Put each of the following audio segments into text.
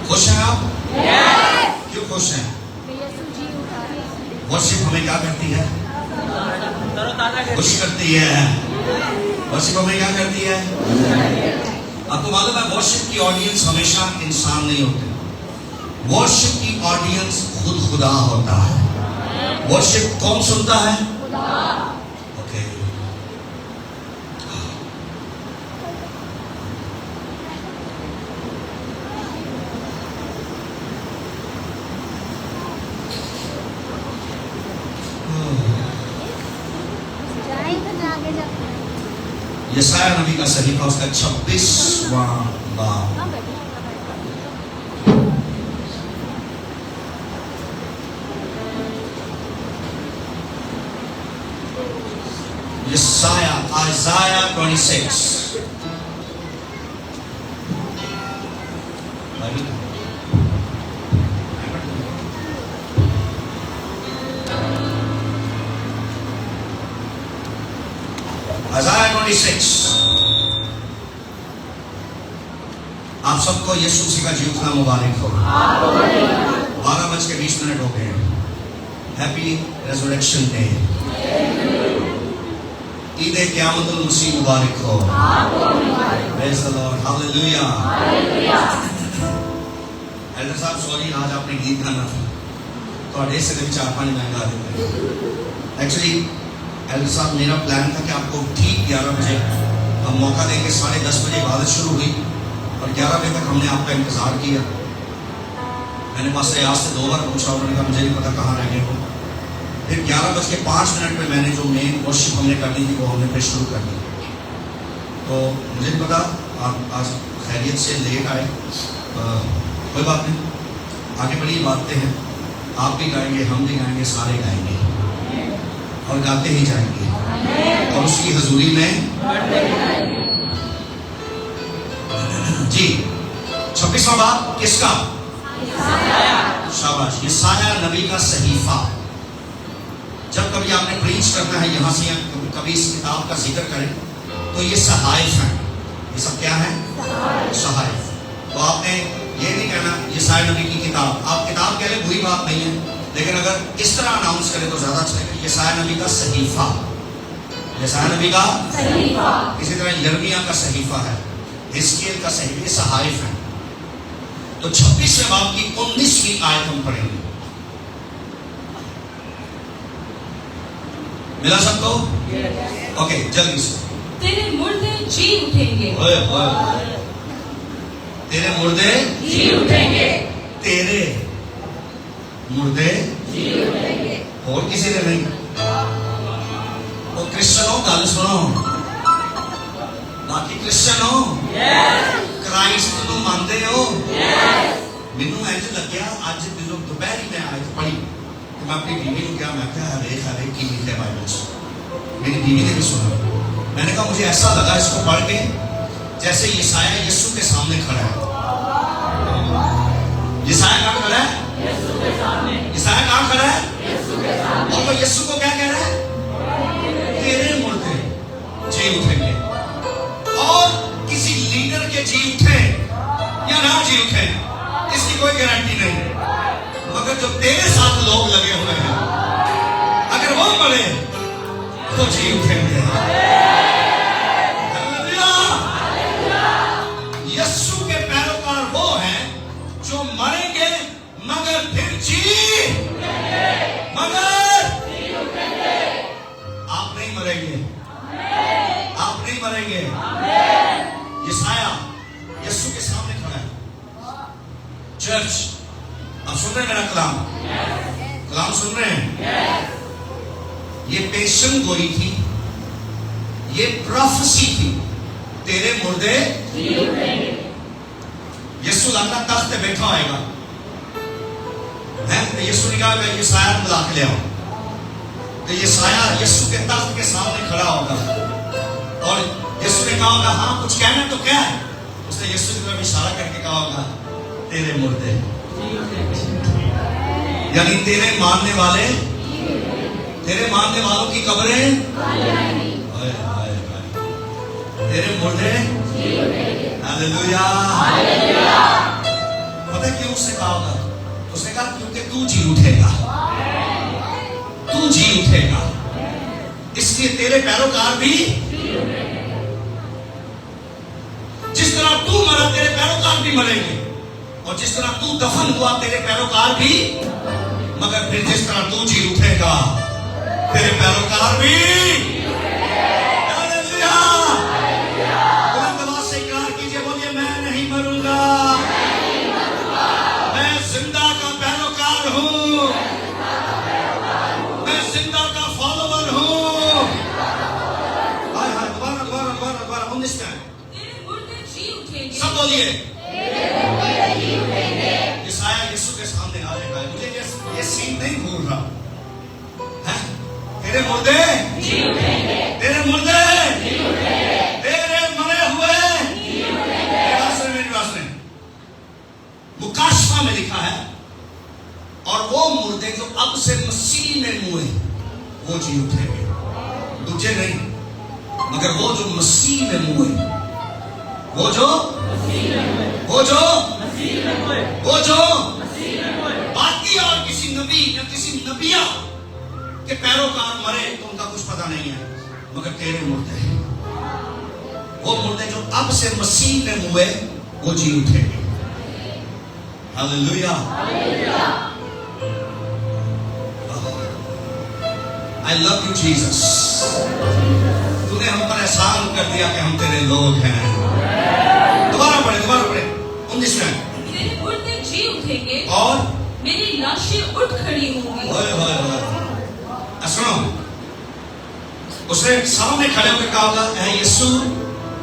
खुश हैं आप? क्यों खुश हैं? वर्शिप हमें क्या करती है? खुश करती है। वर्शिप हमें क्या करती है? आपको मालूम है वर्शिप की ऑडियंस हमेशा इंसान नहीं होते। वर्शिप की ऑडियंस खुद खुदा होता है। वर्शिप कौन सुनता है? ओके। यशाया नबी का सहीफा उसका 26वां बाब। Isaiah 26. Isaiah 26. आप सबको यीशु मसीह का जीवना मुबारक हो। 12:20 हो गए। Happy resurrection day. ईद क़यामतुल मसीह मुबारक हो। Praise the Lord, hallelujah. Elder साहब सॉरी, आज आपने गीत गाना था तो अड़े से 4-5 महंगा देते। एक्चुअली एल्डर साहब मेरा प्लान था कि आपको ठीक 11 बजे हम मौका देंगे। 10:30 बजे इबादत शुरू हुई और 11 बजे तक हमने आपका इंतजार किया। मैंने पास आज से 2 बार पूछा, उन्होंने कहा मुझे नहीं पता कहाँ रह गए हो। फिर 11:05 पे मैंने जो मेन वर्शिप हमने करनी थी वो हमने फिर शुरू कर दी। तो मुझे नहीं पता आप आज खैरियत से लेट आए, कोई बात नहीं, आगे बड़ी बातें हैं। आप भी गाएंगे, हम भी गाएंगे, सारे गाएंगे और गाते ही जाएंगे और उसकी हजूरी में जी। 26वां बाब किसका? शाबाश, यशाया नबी का सहीफा। जब कभी आपने प्रीच करना है यहाँ से, कभी इस किताब का जिक्र करें तो ये सहायफ है। ये सब क्या है? सहायफ। तो आपने ये नहीं कहना यशाया नबी की किताब। आप किताब कह लें, बुरी बात नहीं है, लेकिन अगर इस तरह अनाउंस करें तो ज्यादा अच्छा है। यशाया नबी का सहीफा, यशाया नबी का सहीफा। इसी तरह यिर्मयाह का सहीफा है, हिजकिय्याह का सहीफा, ये सहायफ है। तो 26वें बाब की 19वीं आयत हम पढ़ेंगे। मिला सबको? ओके, जल्दी से। तेरे मुर्दे जी उठेंगे। तेरे मुर्दे जी उठेंगे। तेरे मुर्दे जी उठेंगे। और किसी ने नहीं। वो क्रिश्चियनों गल सुनो, बाकी क्रिश्चियनों क्राइस्ट को मानते हो। मैनू इंज लग्या अज जो दोपहर मैं आयत पढ़ी तो मैं अपनी बीवी को क्या, मैं क्या हरे की लिखा है बाइबल से। मेरी बीवी ने भी सुना। मैंने कहा मुझे ऐसा लगा इसको पढ़ के जैसे यशाया यीशु के सामने खड़ा है। यशाया कहाँ खड़ा है? यीशु के सामने। यशाया कहाँ खड़ा है? यीशु के सामने। और वो यीशु को क्या कह रहा है? तेरे मुर्दे जी उठेंगे। और किसी लीडर के जी उठे या ना जी उठे इसकी कोई गारंटी नहीं, मगर जो तेरे साथ लोग लगे हुए हैं अगर वो मरे तो जी उठेंगे। यीशु के पैरोकार वो हैं जो मरेंगे मगर फिर जी मगर आप नहीं मरेंगे, आप नहीं मरेंगे। यशाया यीशु के सामने खड़ा है। चर्च आप सुन रहे हैं मेरा कलाम? कलाम सुन रहे हैं? ये पेशन गोई थी, ये प्रोफेसी थी। तेरे मुर्दे यीशु लाता तख्त पे बैठा होएगा, तो यीशु ने कहा यशाया बुला के ले आओ। तो यशाया यीशु के तख्त के सामने खड़ा होगा और यीशु ने कहा होगा हाँ कुछ कहना तो क्या है। उसने यीशु की तरफ इशारा करके कहा होगा तेरे मुर्दे, यानी तेरे मानने वाले, तेरे मानने वालों की कब्रें, तेरे मुर्दे। हालेलुया। पता पता है क्यों उसने कहा होगा? उसने कहा क्योंकि तू जी उठेगा, तू जी उठेगा, इसलिए तेरे पैरोकार भी, जिस तरह तू मरा तेरे पैरोकार भी मरेंगे, और जिस तरह तू दफन हुआ तेरे पैरोकार भी, मगर फिर जिस तरह तू जी उठेगा तेरे पैरोकार भी। हालेलुया। बुलंद आवाज से इकरार कीजिए, बोलिए मैं नहीं मरूंगा, मैं जिंदा का पैरोकार हूं, मैं जिंदा का फॉलोवर हूं। हाय हाय, दोबारा दोबारा दोबारा दोबारा 19 में तेरे मुर्दे जी उठेंगे। सब बोलिए। यशायाह यीशु के सामने आ रहा है, मुझे ये सीन नहीं भूल रहा है। तेरे मुर्दे जी उठेंगे, तेरे मुर्दे जी उठेंगे, तेरे मरे हुए जी उठेंगे। मेरी बात सुने, मुकाशवा में लिखा है, और वो मुर्दे जो अब से मसीह में मुए वो जी उठेंगे, दूसरे नहीं, मगर वो जो मसीह में मुए, वो जो बाकी और किसी नबी या किसी नबिया के पैरोकार मरे तो उनका कुछ पता नहीं है, मगर तेरे मुर्दे, वो मुर्दे जो अब से मसीह में हुए वो जी उठेंगे। Hallelujah. I love you Jesus, तूने हम पर एहसान कर दिया कि हम तेरे लोग हैं। दोबारा पढ़े 19 में। तेरे मुर्दे जी उठेंगे और मेरी लाशें उठ खड़ी होंगी। ओए ओए ओए, सुनो, उसने सामने खड़े होकर कहा होगा, ऐ यीशु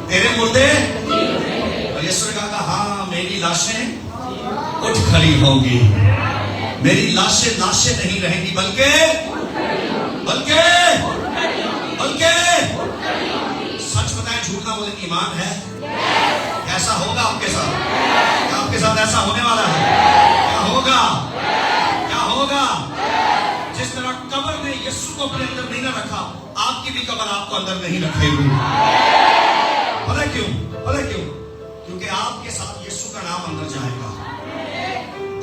तेरे मुर्दे, और यीशु ने कहा हाँ मेरी लाशें उठ खड़ी होंगी, मेरी लाशें नहीं रहेंगी, बल्कि सच बताएं झूठ ना बोले, ईमान है। ऐसा होगा आपके साथ, क्या आपके साथ ऐसा होने वाला है? क्या होगा? जिस तरह कब्र ने यीशु को अपने अंदर नहीं ना रखा, आपकी भी कब्र आपको अंदर नहीं रखेगी। पता क्यों? क्योंकि आपके साथ यीशु का नाम अंदर जाएगा,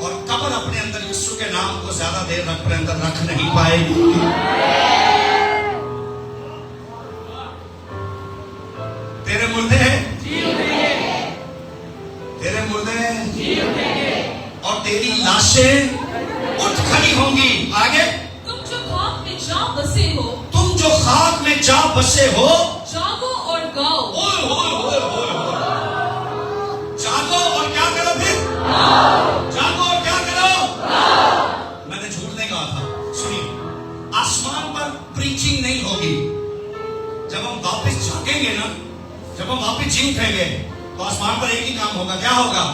और कब्र अपने अंदर यीशु के नाम को ज्यादा देर अपने अंदर रख नहीं पाएगी। तेरे मुर्दे और तेरी लाशें उठ खड़ी होंगी। आगे, तुम जो खाक में जा बसे हो, जागो और गाओ। जागो और क्या करो? फिर जागो और क्या करो? मैंने झूठ नहीं कहा था। सुनिए, आसमान पर प्रीचिंग नहीं होगी। जब हम वापस जागेंगे ना, जब हम वापस जी उठेंगे, तो आसमान पर एक ही काम होगा। क्या होगा?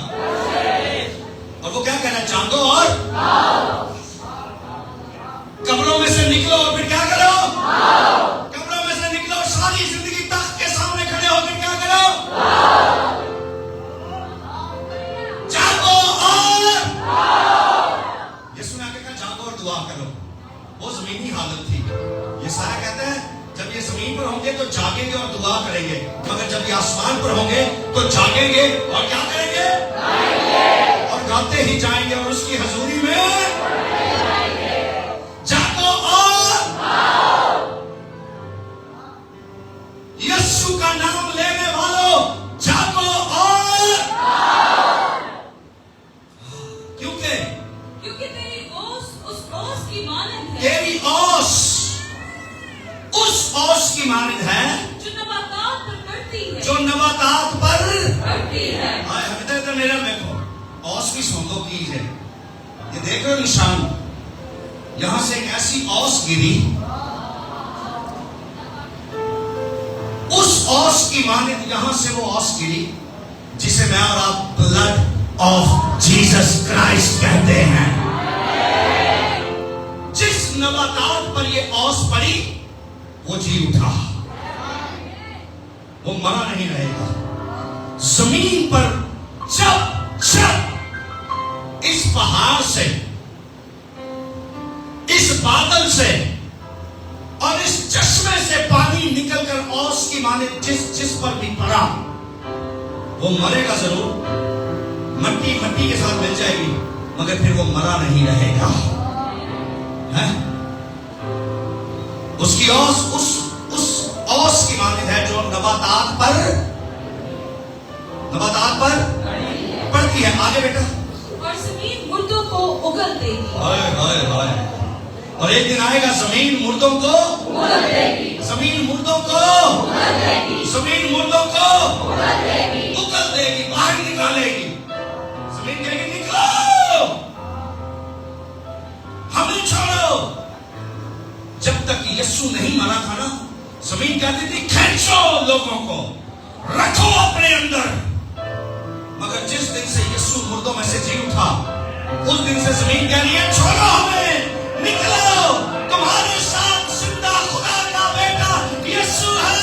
और वो क्या कह रहा है? जागो और कब्रों में से निकलो, और फिर क्या करो? कब्रों में से निकलो, सारी जिंदगी तख्त के सामने खड़े होकर क्या करो? जागो और यीशु ने आके कहा जागो और दुआ करो। वो जमीनी हालत थी। यशायाह कहता है जब ये जमीन पर होंगे तो जागेंगे और दुआ करेंगे, मगर जब ये आसमान पर होंगे तो जागेंगे और क्या करेंगे? और गाते ही जाएंगे, और उसकी हजूरी में जागो और यीशु का नाम लेने वालों जागो और क्योंकि तेरी ओस उस ओस की मानद है, तेरी ओस उस ओस की मानद है जो नबातात पर बढ़ती है, जो नबातात पर बढ़ती है। इधर मेरा देखो, ओस की सोंदो की है, ये देख रहे हो निशान, यहां से एक ऐसी ओस गिरी, उस ओस की मानद यहां से वो ओस गिरी जिसे मैं और आप ब्लड ऑफ जीसस क्राइस्ट कहते हैं। जिस नबातात पर ये ओस पड़ी वो जी उठा, वो मरा नहीं रहेगा। जमीन पर जब इस पहाड़ से, इस बादल से और इस चश्मे से पानी निकलकर औस की माने जिस पर भी पड़ा वो मरेगा जरूर, मट्टी मट्टी के साथ मिल जाएगी, मगर फिर वो मरा नहीं रहेगा। है उसकी औस उस औस की मानद है जो नबातात पर पड़ती है। आगे बेटा। और जमीन मुर्दों को उगल देगी। हाय हाय हाय। और एक दिन आएगा जमीन मुर्दों को उगल देगी। जमीन मुर्दों को उगल देगी। जमीन मुर्दों को उगल देगी। उगल देगी, बाहर निकालेगी। जमीन कहेगी निकलो, हमें छोड़ो। जब तक यीशु नहीं मरा था ना, जमीन कहती थी खींचो लोगों को, रखो अपने अंदर। मगर जिस दिन से यीशु मुर्दों में से जी उठा, उस दिन से जमीन कह रही है छोड़ो हमें, निकलो, तुम्हारे साथ जिंदा खुदा का बेटा यीशु है।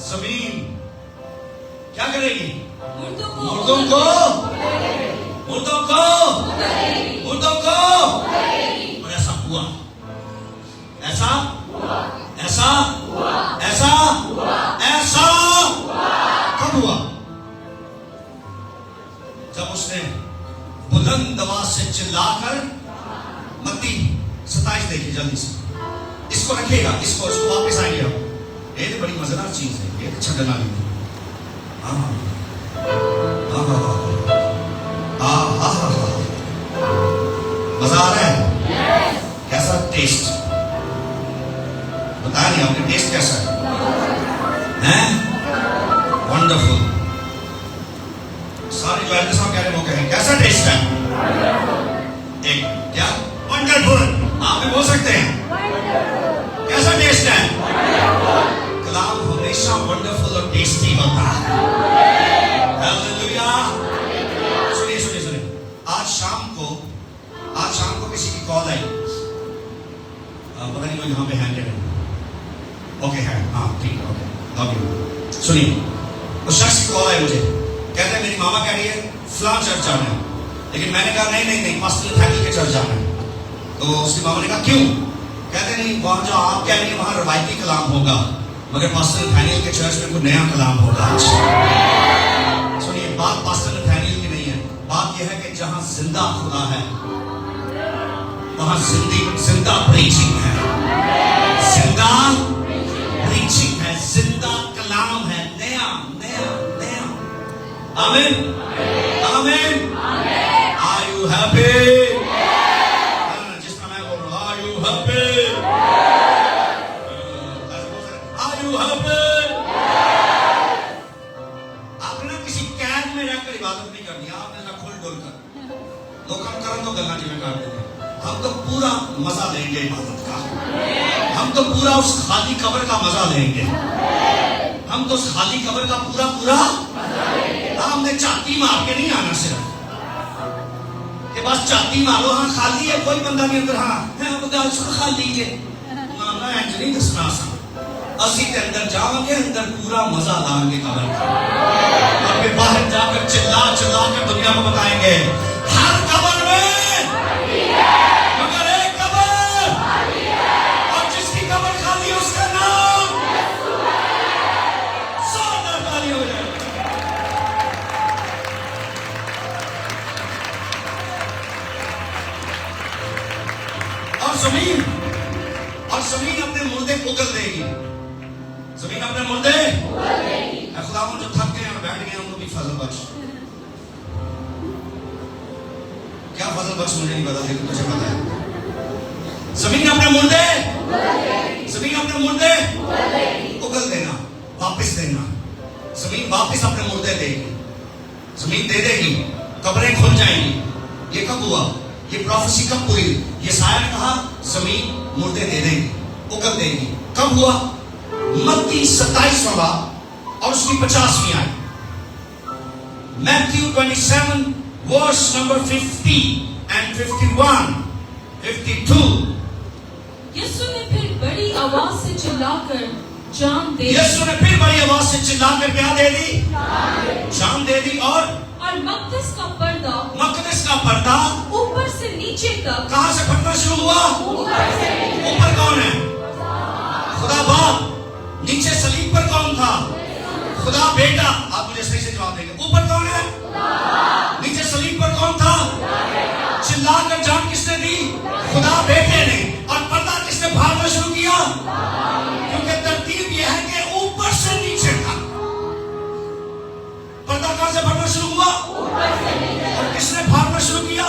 जमीन क्या करेगी? मुर्दों मुर्दों को मुर्दों को मुर्दों को। और ऐसा हुआ, ऐसा ऐसा ऐसा ऐसा कब हुआ? जब उसने बुलंद आवाज से चिल्लाकर, मत्ती 27 देखिए जल्दी से, इसको रखिएगा, इसको वापस आएंगे हम। ये तो बड़ी मजेदार चीज है, ये अच्छा डला नहीं। मजा आ रहा है? कैसा टेस्ट बताया नहीं आपने? टेस्ट कैसा है? वंडरफुल। सारे जो है सब कह रहे वो कहें कैसा टेस्ट है? एक क्या? वंडरफुल। आप भी बोल सकते हैं कैसा टेस्ट है? कलाम हमेशा वंडरफुल और टेस्टी होता है। हालेलुया। सुनिए सुनिए सुनिए, आज शाम को किसी की कॉल आई, पता नहीं वो यहाँ पे है क्या? ओके है, हाँ ठीक है, ओके लव यू। सुनिए, उस शख्स की कॉल आई मुझे, कहते हैं मेरी मामा कह रही है फलां चर्च जाना है, लेकिन मैंने कहा नहीं नहीं नहीं, पास्टर नथानियल के चर्च जाना है। तो उसकी मामा ने कहा क्यों? कहते नहीं वहां जो आप कह रही है वहां रवायती कलाम होगा, मगर पास्टर नथानियल के चर्च में कोई नया कलाम होगा। सुनिए, बात पास्टर नथानियल की नहीं है, बात यह है कि जहां जिंदा खुदा है वहां जिंदा प्रीचिंग है, जिंदा प्रीचिंग है, जिंदा कलाम है, नया नया नया। आमीन आमीन। Are you happy? जिस तरह मैं बोल रहा हूं, are you happy? Are you happy? आपने ना किसी कैद में रहकर इबादत नहीं करनी, आपने ना खुल डुल कर लोग हम करन तो गंगा जी में कर देते। हम तो पूरा मजा लेंगे इबादत का, हम तो पूरा उस खाली कब्र का मजा लेंगे, हम तो उस खाली कब्र का पूरा पूरा। हमने चाटी मार के नहीं आना सिर्फ कि बस चाटी मारो, हाँ खाली है कोई बंदा नहीं अंदर, हाँ खाली है ना, इंज नहीं दसना सा। असी के अंदर जाओगे, अंदर पूरा मजा लाएंगे कब्र का, और फिर बाहर जाकर चिल्ला चिल्ला कर दुनिया को बताएंगे हर कब्र में मगर एक कब्र, और जिसकी कब्र खाली है उसका नाम जोरदार ताली हो जाए। और जमीन अपने मुर्दे उगल देगी, जमीन अपने मुर्दे उगल देगी। खुदावंद जो थक गए और बैठ गए उनको भी फजल बख्श। क्या फजल बख्श मुझे नहीं पता, लेकिन तुझे पता है। जमीन अपने मुर्दे जमीन अपने मुर्दे उगल देना, वापस देना। जमीन वापस अपने मुर्दे देगी, जमीन दे देगी, कब्रें खुल जाएंगी। ये कब हुआ? ये प्रोफेसी कब पूरी? ये साया ने कहा जमीन मुर्दे दे देगी, उगल देगी। कब हुआ? मत्ती 27वां और उसकी 50वीं आयत। Matthew 27 verse number 50 and 51, 52। यीशु ने फिर बड़ी आवाज से चिल्लाकर जान दे दी। यीशु ने फिर बड़ी आवाज से चिल्लाकर क्या दे दी? जान दे दी। और मक़दस का पर्दा ऊपर से नीचे तक। कहां से फटना शुरू हुआ? ऊपर से। ऊपर कौन है? खुदा बाप। नीचे सलीब पर कौन था? खुदा बेटा। आप मुझे सही से जवाब देंगे। ऊपर कौन है? नीचे सलीब पर कौन था? चिल्लाकर जान किसने दी? खुदा बेटे ने। और पर्दा किसने फाड़ना शुरू किया? क्योंकि तरतीब यह है कि ऊपर से नीचे तक पर्दा कहां से फाड़ना शुरू हुआ? और किसने फाड़ना शुरू किया?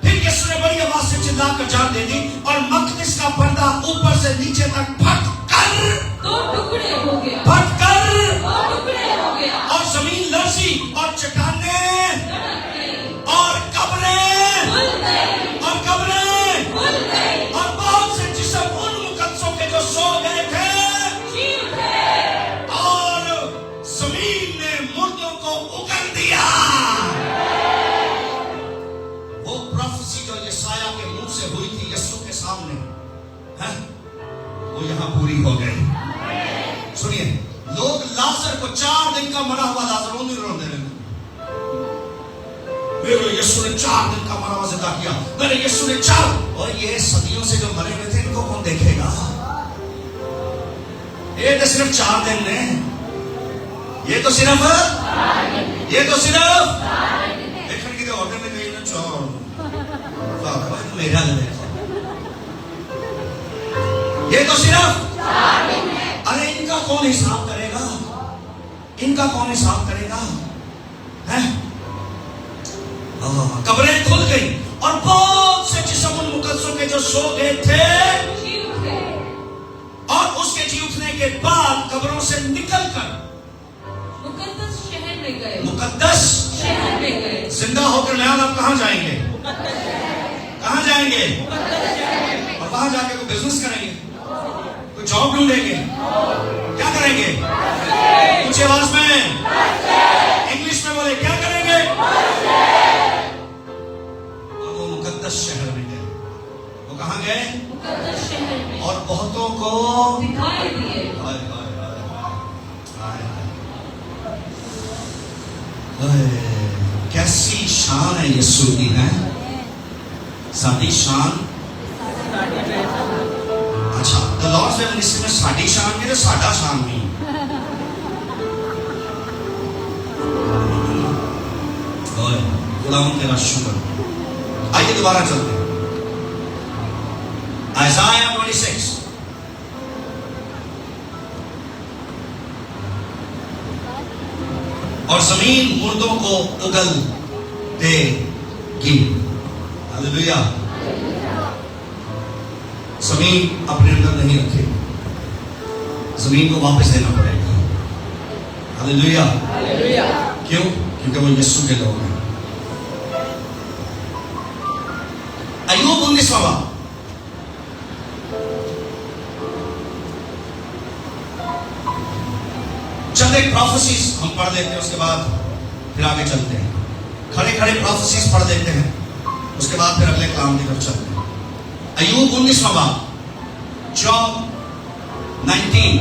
फिर यीशु ने बड़ी आवाज से चिल्लाकर जान दे दी और मक़दिस का पर्दा ऊपर से नीचे तक फट कर दो टुकड़े हो गया। फट कर दो टुकड़े हो गया। और जमीन लरजी और चट्टानें धड़क गई और कब्रें खुल गई और कब्रें खुल गई और बहुत से जिस्म उन मुकद्दसों के जो सो गए थे जी उठे। और जमीन ने मुर्दों को उगल दिया। वो प्रोफेसी जो यशायाह के मुंह से हुई थी यीशु के सामने, है वो यहां पूरी हो गई। सुनिए, लोग लाजर को 4 दिन का मरा हुआ लाजर रोने लगे। मेरे यीशु ने 4 दिन का मरा हुआ जिंदा किया। मेरे यीशु ने 4, और ये सदियों से जो मरे हुए थे इनको कौन देखेगा? ये तो सिर्फ 4 दिन ने, ये तो सिर्फ देखने की तो होटल में गई ना चौर मेरा देखो, ये तो सिर्फ। अरे इनका कौन हिसाब करेगा? इनका कौन हिसाब करेगा? हैं? कब्रें खुल गई और बहुत से जिस्म उन मुकद्दसों के जो सो गए थे जी उठे। और उसके जी उठने के बाद कब्रों से निकलकर मुकद्दस शहर में गए। मुकद्दस शहर में गए। जिंदा होकर नया आप कहां जाएंगे? कहां जाएंगे? और वहां जाके कोई बिजनेस करेंगे, कोई जॉब ढूंढेंगे, क्या करेंगे? कुछ आवाज में इंग्लिश में बोले, क्या करेंगे? और वो मुकद्दस शहर में गए। वो कहां गए? मुकद्दस शहर में। और बहुतों को दिखाई दिए। हाय हाय हाय हाय, कैसी शान है यीशु की, है साडी शान। अच्छा, द लॉर्ड से मिनिस्ट्री में साडी शान नहीं तो साडा शान नहीं। ओए खुदावंद तेरा शुक्र। आइए दोबारा चलते हैं। आइज़ाया 26 और जमीन मुर्दों को उगल देगी। हालेलुया। जमीन अपने अंदर नहीं रखेगी, जमीन को वापस देना पड़ेगा। हालेलुया। क्यों? क्योंकि वो यीशु के लोग हैं। अय्यूब 19वां बाब। चंद एक प्रोफेसीज हम पढ़ लेते हैं, उसके बाद फिर आगे चलते हैं। खड़े खड़े प्रोफेसीज पढ़ लेते हैं, उसके बाद फिर अगले काम की तरफ चलते हैं। अय्यूब 19वां बाब, जॉब 19,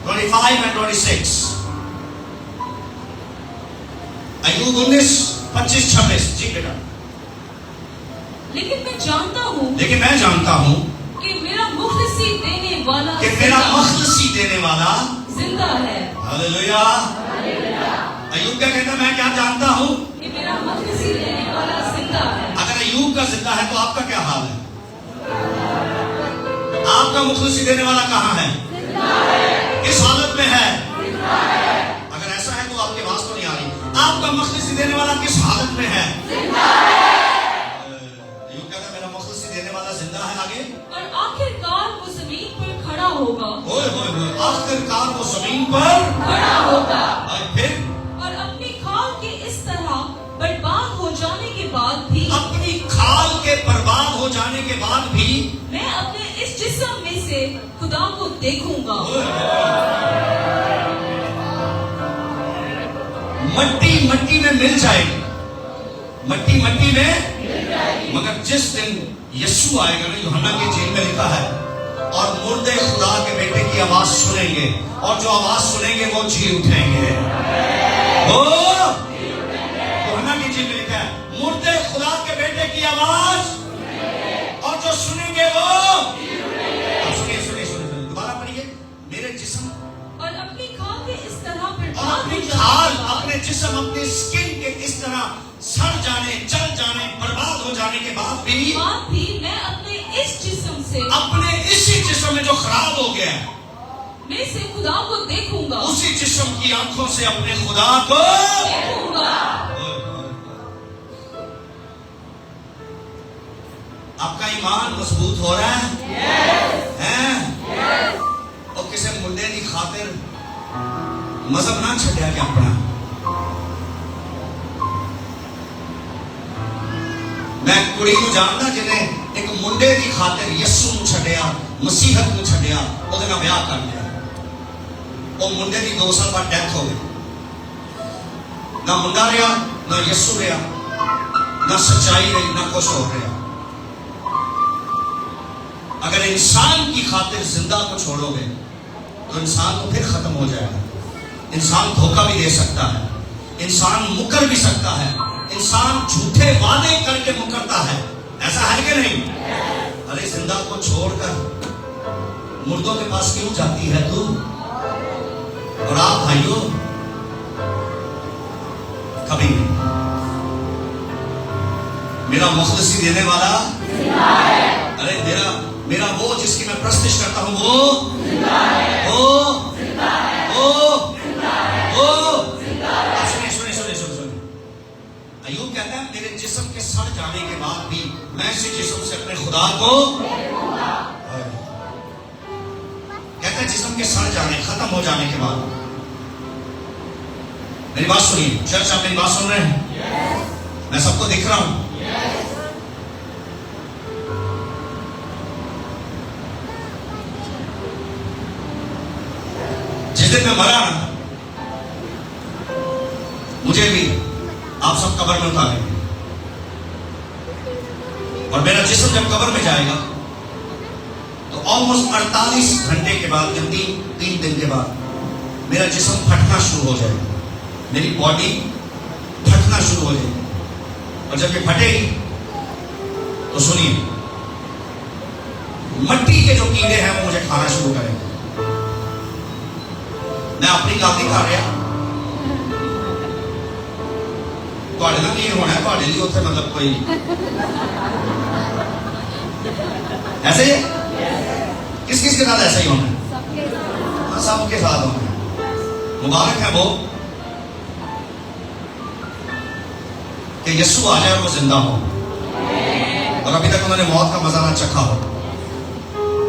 25 and 26। अय्यूब 19, 25, 26। जी बेटा। लेकिन मैं जानता हूँ कि मेरा मुखलिसी देने वाला जिंदा है। हालेलुया। अय्यूब क्या कहता है? मैं क्या जानता हूँ कि मेरा मुखलिसी देने वाला जिंदा है। अगर अय्यूब का जिंदा है तो आपका क्या हाल है? आपका मुखलिसी देने वाला कहाँ है? किस हालत में है? अगर ऐसा है तो आपकी आवाज तो नहीं आ रही। आपका मुखलिसी देने वाला किस हालत में है? अय्यूब कहता है मेरा मुखलिसी देने वाला जिंदा है। आगे, और आखिरकार वो जमीन पर खड़ा होगा। आखिरकार वो जमीन पर खड़ा होगा। और फिर और अपनी खाल के इस तरह बर्बाद हो जाने के बाद भी, अपनी खाल के बर्बाद हो जाने के बाद भी मैं अपने इस जिस्म में से खुदा को देखूंगा। मट्टी मट्टी में मिल जाएगी, मट्टी मट्टी में, मगर जिस दिन यीशु आएगा ना, यूहन्ना की इंजील में लिखा है, और मुर्दे खुदा के बेटे की आवाज सुनेंगे, और जो आवाज सुनेंगे वो जी उठेंगे। यूहन्ना की इंजील में लिखा है, मुर्दे खुदा के बेटे की आवाज, और जो सुनेंगे वो। सुनिए सुनिए सुनिए, दोबारा पढ़िए। मेरे जिस्म और अपनी खाल के इस तरह और बर्बाद अपनी हो खाल, जाने अपने जिस्म, अपने स्किन के इस तरह सड़ जाने, जल जाने, बर्बाद हो जाने के बाद भी मैं अपने इस जिस्म से, अपने इसी जिस्म में जो खराब हो गया है, मैं से खुदा को देखूंगा, उसी जिस्म की आंखों से अपने खुदा को देखूंगा। आपका ईमान मजबूत हो रहा है? हैं? और किसी मुंडे की खातिर मजहब ना छड़िया कि अपना। मैं कुड़ी को जानता जिन्हें एक मुंडे की खातिर यस्सु नूं छड़िया, मसीहत नूं छड़िया, ਉਹਦੇ ਨਾਲ ਵਿਆਹ कर लिया। वो मुंडे की 2 साल बाद डेथ हो गई। ना मुंडा रहा, ना यस्सु रहा, ना सच्चाई रही, ना कुछ हो रहा। अगर इंसान की खातिर जिंदा को छोड़ोगे तो इंसान तो फिर खत्म हो जाएगा। इंसान धोखा भी दे सकता है, इंसान मुकर भी सकता है, इंसान झूठे वादे करके मुकरता है। ऐसा है कि नहीं? अरे जिंदा को छोड़कर मुर्दों के पास क्यों जाती है तू? और आप भाइयों कभी नहीं। मेरा मुखलिसी देने वाला, अरे मेरा वो जिसकी मैं प्रस्तिश करता हूं, वो सुनिए। अय्यूब कहता है मेरे जिस्म के सड़ जाने के बाद भी मैं इसी जिस्म से अपने खुदा को कहता है। जिस्म के सड़ जाने, खत्म हो जाने के बाद, मेरी बात सुनिए चर्च, आप मेरी बात सुन रहे हैं? मैं सबको दिख रहा हूं। जिस दिन मैं मरा ना, मुझे भी आप सब कब्र में उतारेंगे और मेरा जिस्म जब कब्र में जाएगा तो ऑलमोस्ट 48 घंटे के बाद या 3 दिन के बाद मेरा जिस्म फटना शुरू हो जाएगा, मेरी बॉडी फटना शुरू हो जाएगी। और जब ये फटेगी तो सुनिए, मट्टी के जो कीड़े हैं वो मुझे खाना शुरू करेंगे। मैं अपनी गल नहीं कर रहा, ਤੁਹਾਡੇ ਨਾਲ ਕੀ ਹੋਣਾ है, ਤੁਹਾਡੇ लिए ਉੱਥੇ मतलब कोई ऐसे ही है? किस के साथ ऐसा ही होना है? सबके साथ होना है। मुबारक है वो कि यीशु आ जाए और वो जिंदा हो और अभी तक उन्होंने मौत का मजा ना चखा हो,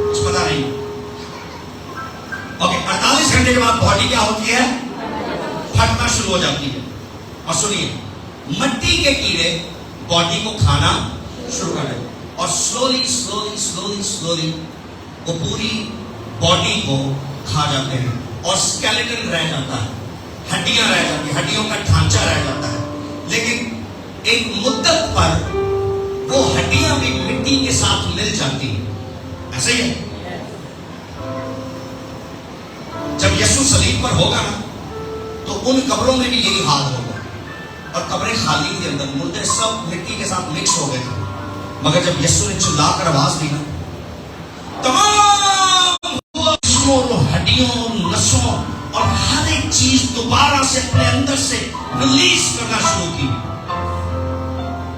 कुछ पता नहीं। ओके, 48 घंटे के बाद बॉडी क्या होती है? फटना शुरू हो जाती है। और सुनिए, मट्टी के कीड़े बॉडी को खाना शुरू कर देते और स्लोली वो पूरी बॉडी को खा जाते हैं और स्केलेटन रह जाता है, हड्डियां रह जाती हैं, हड्डियों का ढांचा रह जाता है। लेकिन एक मुद्दत पर वो हड्डियां भी मिट्टी के साथ मिल जाती हैं। ऐसे ही है। जब यीशु सलीब पर होगा ना तो उन कब्रों में भी यही हाल होगा और कब्रें खाली के अंदर मुर्दे सब मिट्टी के साथ मिक्स हो गए थे। मगर जब यीशु ने चिल्लाकर आवाज दी ना, तमाम हड्डियों, नसों और हर एक चीज दोबारा से अपने अंदर से रिलीज करना शुरू की।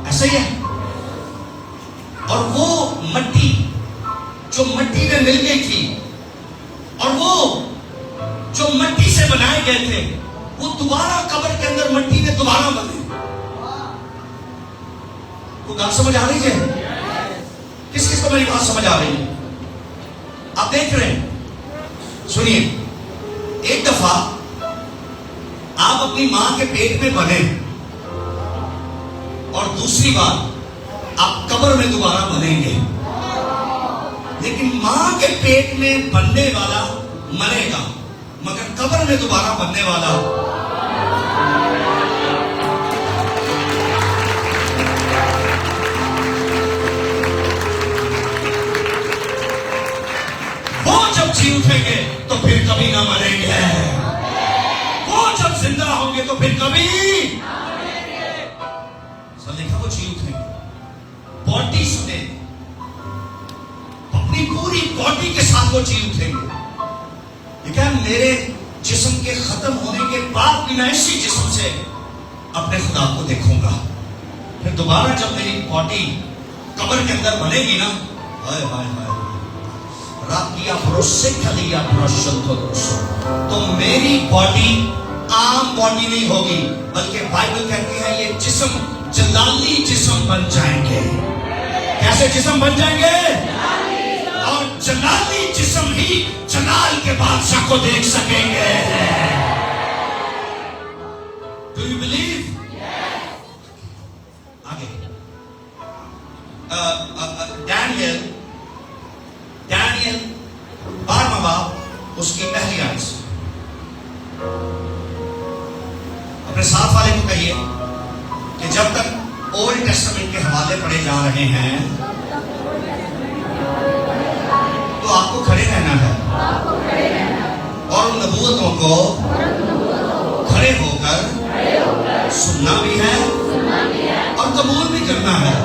ऐसा ही है। और वो मट्टी जो मिट्टी में मिल गई थी और वो जो मिट्टी से बनाए गए थे वो दोबारा कब्र के अंदर मिट्टी में दोबारा बने। वो बात समझ आ रही है? किस किस को मेरी बात समझ आ रही है? आप देख रहे हैं? सुनिए, एक दफा आप अपनी मां के पेट में बने और दूसरी बार आप कब्र में दोबारा बनेंगे। लेकिन मां के पेट में बनने वाला मरेगा मगर कब्र में दोबारा बनने वाला वो जब जी उठेंगे तो फिर कभी ना मरेंगे। वो जब जिंदा होंगे तो फिर कभी सब देखा, वो जी उठेंगे बॉडी समेत, अपनी पूरी बॉडी के साथ वो जी उठेंगे। कि क्या मेरे जिस्म के खत्म होने के बाद भी मैं इसी जिस्म से अपने खुदा को देखूंगा। फिर दोबारा जब मेरी बॉडी कब्र के अंदर बनेगी ना, हाय हाय हाय, राकिया भरोसे खलिया भरोसे तो मेरी बॉडी आम बॉडी नहीं होगी, बल्कि बाइबल कहती है ये जिस्म जलाली जिस्म बन जाएंगे। कैसे जिस्म बन जाएंगे? और जलाली जिस्म ही जलाल के बादशाह को देख सकेंगे। Do you believe? आगे डैनियल 12वां बाब उसकी पहली आयत से। अपने साथ वाले को कहिए कि जब तक ओल्ड टेस्टामेंट के हवाले पढ़े जा रहे हैं तो आपको खड़े रहना है और उन नबूवतों को खड़े होकर सुनना भी है और कबूल भी करना है।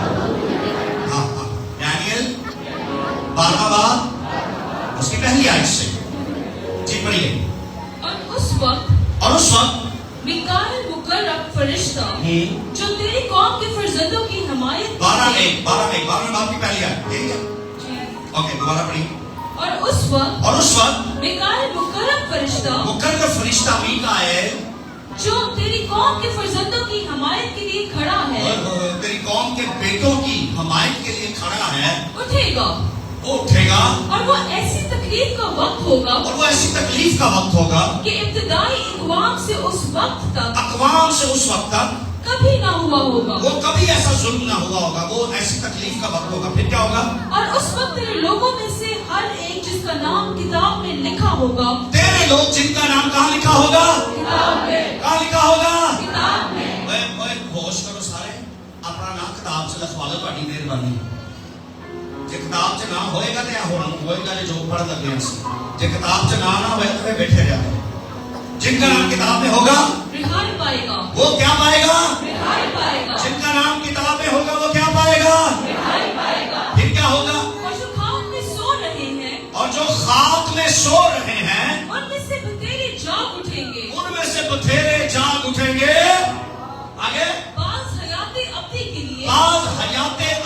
हाँ हाँ, डैनियल 12वां बाब उसकी पहली आयत से। जी पढ़िए। और उस वक्त मिकाएल मुकर्रब फरिश्ता जो तेरी कौम के फर्जंदों की हिमायत 12वें बाब की पहली आयत यही है। ओके, दोबारा पढ़िए। और उस वक्त मिकाएल मुकर्रब फरिश्ता मिकाएल जो तेरी कौम के फर्जंदों की हिमायत के लिए खड़ा है, तेरी कौम के बेटों की हिमायत के लिए खड़ा है, उठेगा और वो ऐसी तकलीफ का वक्त होगा कि इब्तिदाई अक़वाम से उस वक्त तक कभी ना हुआ होगा। वो कभी ऐसा जुल्म ना हुआ होगा, वो ऐसी तकलीफ का वक्त होगा। फिर क्या होगा? और उस वक्त तेरे लोगों में से हर एक जिसका नाम किताब में लिखा होगा, तेरे लोग जिनका नाम कहाँ लिखा होगा? किताब में। कहाँ लिखा होगा? किताब में। होश करो सारे, अपना नाम किताब से लिखवा लो, बड़ी मेहरबानी। जे किताब च ना होएगा तो होएगा जो पढ़ लगे हैं। जे किताब च ना होए तो बैठे रहे। जिनका नाम किताब में होगा रिहाई पाएगा। वो क्या पाएगा? रिहाई पाएगा। जिनका नाम किताब में होगा वो क्या पाएगा? रिहाई पाएगा। फिर क्या होगा? और जो खाक में सो रहे हैं, उनमें से बतेरे जाग उठेंगे। आगे बाज़ हयाते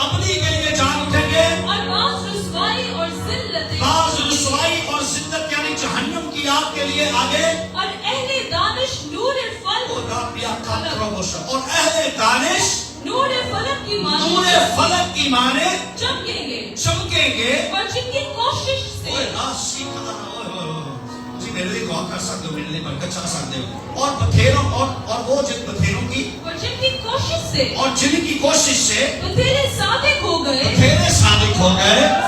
अब्दी के लिए जाग उठेंगे और बाज़ रुसवाई और जिल्लत यानी जहन्नम की आग के लिए। आगे और अहले दानिश नूर फलक की माने चमकेंगे और जिनकी कोशिश से मेरे लिए दुआ कर सकते हो, मेरे लिए बरकत चाह सकते हो। और बथेरों और वो जिन बथेरों की और जिनकी कोशिश से बथेरे सादिक हो गए,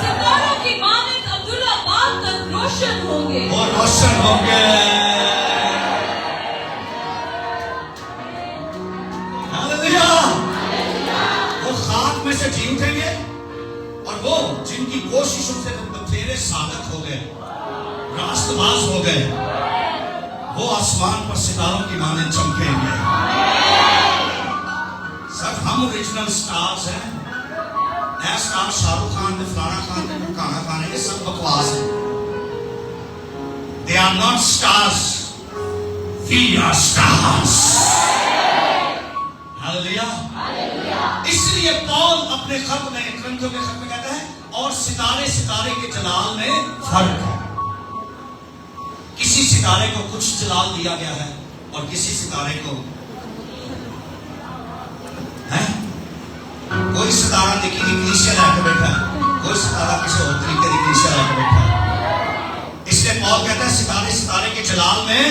सितारों की मानद अब्दुल्ला बाग तक रोशन होंगे। वो खाक में से जी उठेंगे और वो जिनकी कोशिशों से बथेरे सादिक हो गए, रास्तबाज हो गए, वो आसमान पर सितारों की माने चमकेंगे। सर हम ओरिजिनल स्टार्स हैं। नया स्टार शाहरुख खान ने, फलाना खान ने, काना खान ने, ये सब बकवास है। They are not stars, we are stars. Hallelujah. इसलिए पौल अपने खत में, ग्रंथों के खत में कहता है और सितारे के जलाल में फर्क है। किसी सितारे को कुछ जलाल दिया गया है और किसी सितारे को है। कोई सितारा निकी कलीसिया लाके बैठा है, कोई सितारा किसी और तरीके की कलीसिया लाके बैठा है। इसलिए पौल कहता है सितारे के जलाल में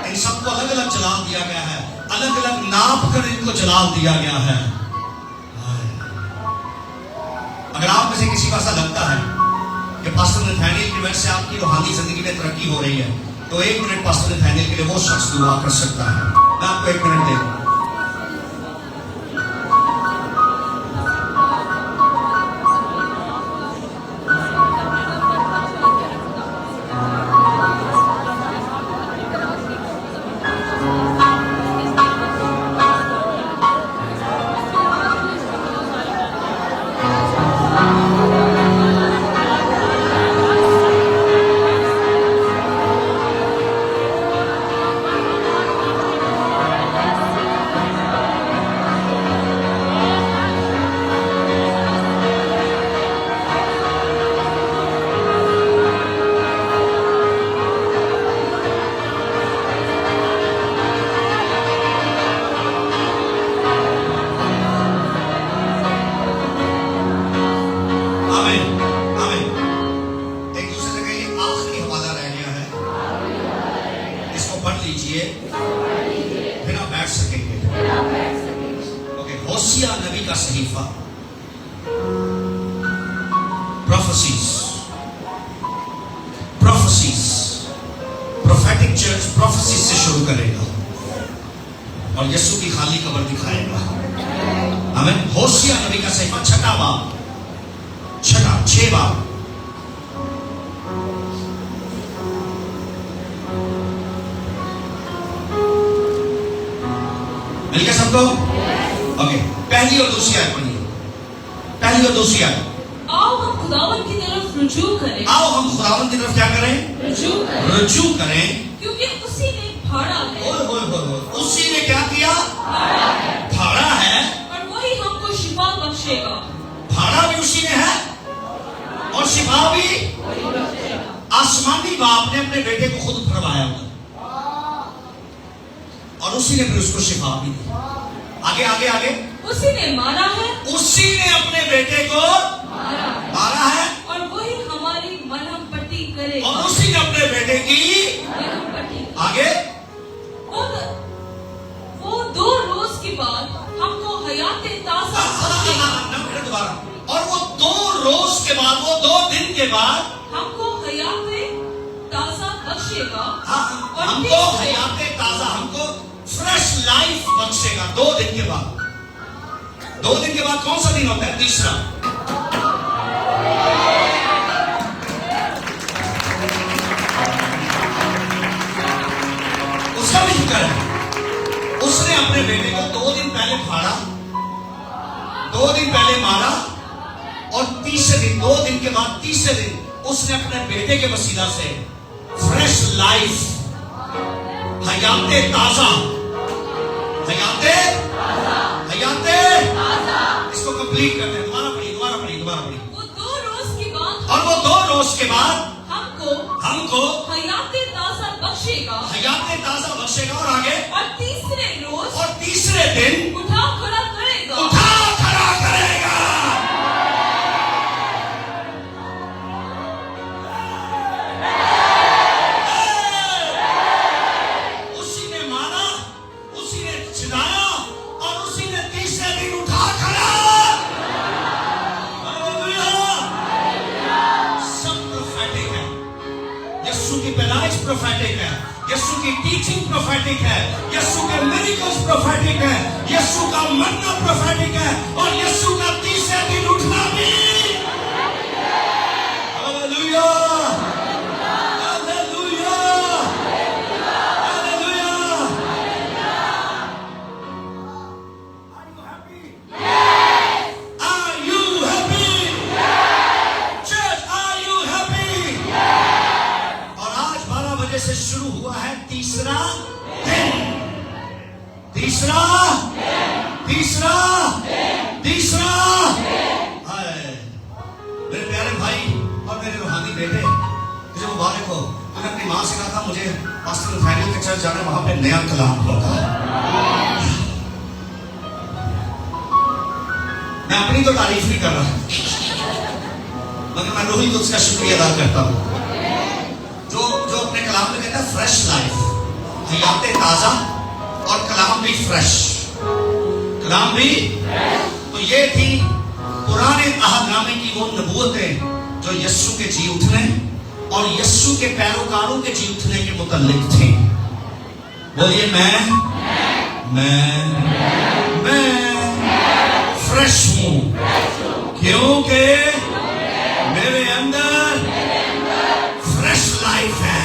इन सबको अलग अलग जलाल दिया गया है, अलग अलग नाप कर इनको जलाल दिया गया है। अगर आप में से किसी को ऐसा लगता है कि पास्टर नथानिएल की वजह से आपकी रूहानी जिंदगी में तरक्की हो रही है, तो 1 मिनट पास्टर नथानिएल के लिए वो शख्स दुआ कर सकता है। मैं आपको 1 मिनट दे दूं। पढ़ लीजिए, फिर आप बैठ सकेंगे। ओके, होशिया नबी का सहीफा, प्रोफेसीज, प्रोफेटिक चर्च प्रोफेसीज से शुरू करेगा और यीशु की खाली कब्र दिखाएगा। हमें होशिया नबी का सहीफा 6 बार मिल गया सबको? ओके, पहली और दूसरी आयत पढ़िए। पहली और दूसरी आयत। आओ हम खुदावन की तरफ रुजू करें। आओ हम खुदावन की तरफ क्या करें? रुजू करें। क्योंकि उसी ने फाड़ा है। उसी ने क्या किया? फाड़ा है। और वही हमको शिफा बख्शेगा। फाड़ा भी उसी ने है और शिफा भी। आसमानी बाप ने अपने बेटे को खुद फरमाया हुआ और उसी ने फिर उसको शिफा भी दी। आगे आगे आगे। उसी ने मारा है। उसी ने अपने बेटे को मारा है और वही हमारी मरहम पट्टी करेगा। और उसी ने अपने बेटे की मरहम पट्टी। आगे। वो 2 रोज के बाद हमको हयात ताज़ा बख्शेगा। दोबारा। और वो 2 रोज के बाद, वो 2 दिन के बाद हमको हयात ताज़ा बख्शेगा। हमको हयात ताज़ा, हमको फ्रेश लाइफ बख्शेगा 2 दिन के बाद। 2 दिन के बाद कौन सा दिन होता है? तीसरा। उसका भी जिक्र है। उसने अपने बेटे को 2 दिन पहले फाड़ा, 2 दिन पहले मारा और तीसरे दिन, 2 दिन के बाद तीसरे दिन उसने अपने बेटे के वसीला से फ्रेश लाइफ, हयाते ताज़ा, इसको कंप्लीट करते हैं। दोबारा पढ़िए। वो 2 रोज के बाद और वो 2 रोज के बाद हमको हयाते ताज़ा बख्शेगा। और आगे। और तीसरे रोज और तीसरे दिन उठा खड़ा करेगा। उसी ने मारा, उसी ने छिड़ाया और उसी ने तीसरे दिन उठा खड़ा। सब प्रोफेटिक है। यीशु की पैदाइश प्रोफेटिक है, यीशु की टीचिंग प्रोफेटिक है, यीशु के मिरेकल्स प्रोफेटिक है, यीशु का मरना प्रोफेटिक है और यीशु का तीसरे दिन उठना भी। Hallelujah, hallelujah, hallelujah. Are you happy? Church, are you happy? और आज 12 बजे से शुरू हुआ है तीसरा दिन। मेरे प्यारे भाई और मेरे रूहानी बेटे, मुझे मुबारक हो। मैंने अपनी माँ से कहा था मुझे पास्टर नथानियल के चर्च जाना, वहां पे नया कलाम होगा। मैं अपनी तो तारीफ नहीं कर रहा, मगर मैं रूही कुछ का शुक्रिया अदा करता हूँ जो अपने कलाम में कहता है फ्रेश लाइफ, हयाते ताज़ा और कलाम भी फ्रेश, कलाम भी। तो ये थी पुराने अहदनामे की वो नबूवतें जो यीशु के जी उठने और यीशु के पैरोकारों के जी उठने के मुतल्लिक थी। बोलिए मैं फ्रेश हूं क्योंकि मेरे अंदर फ्रेश लाइफ है।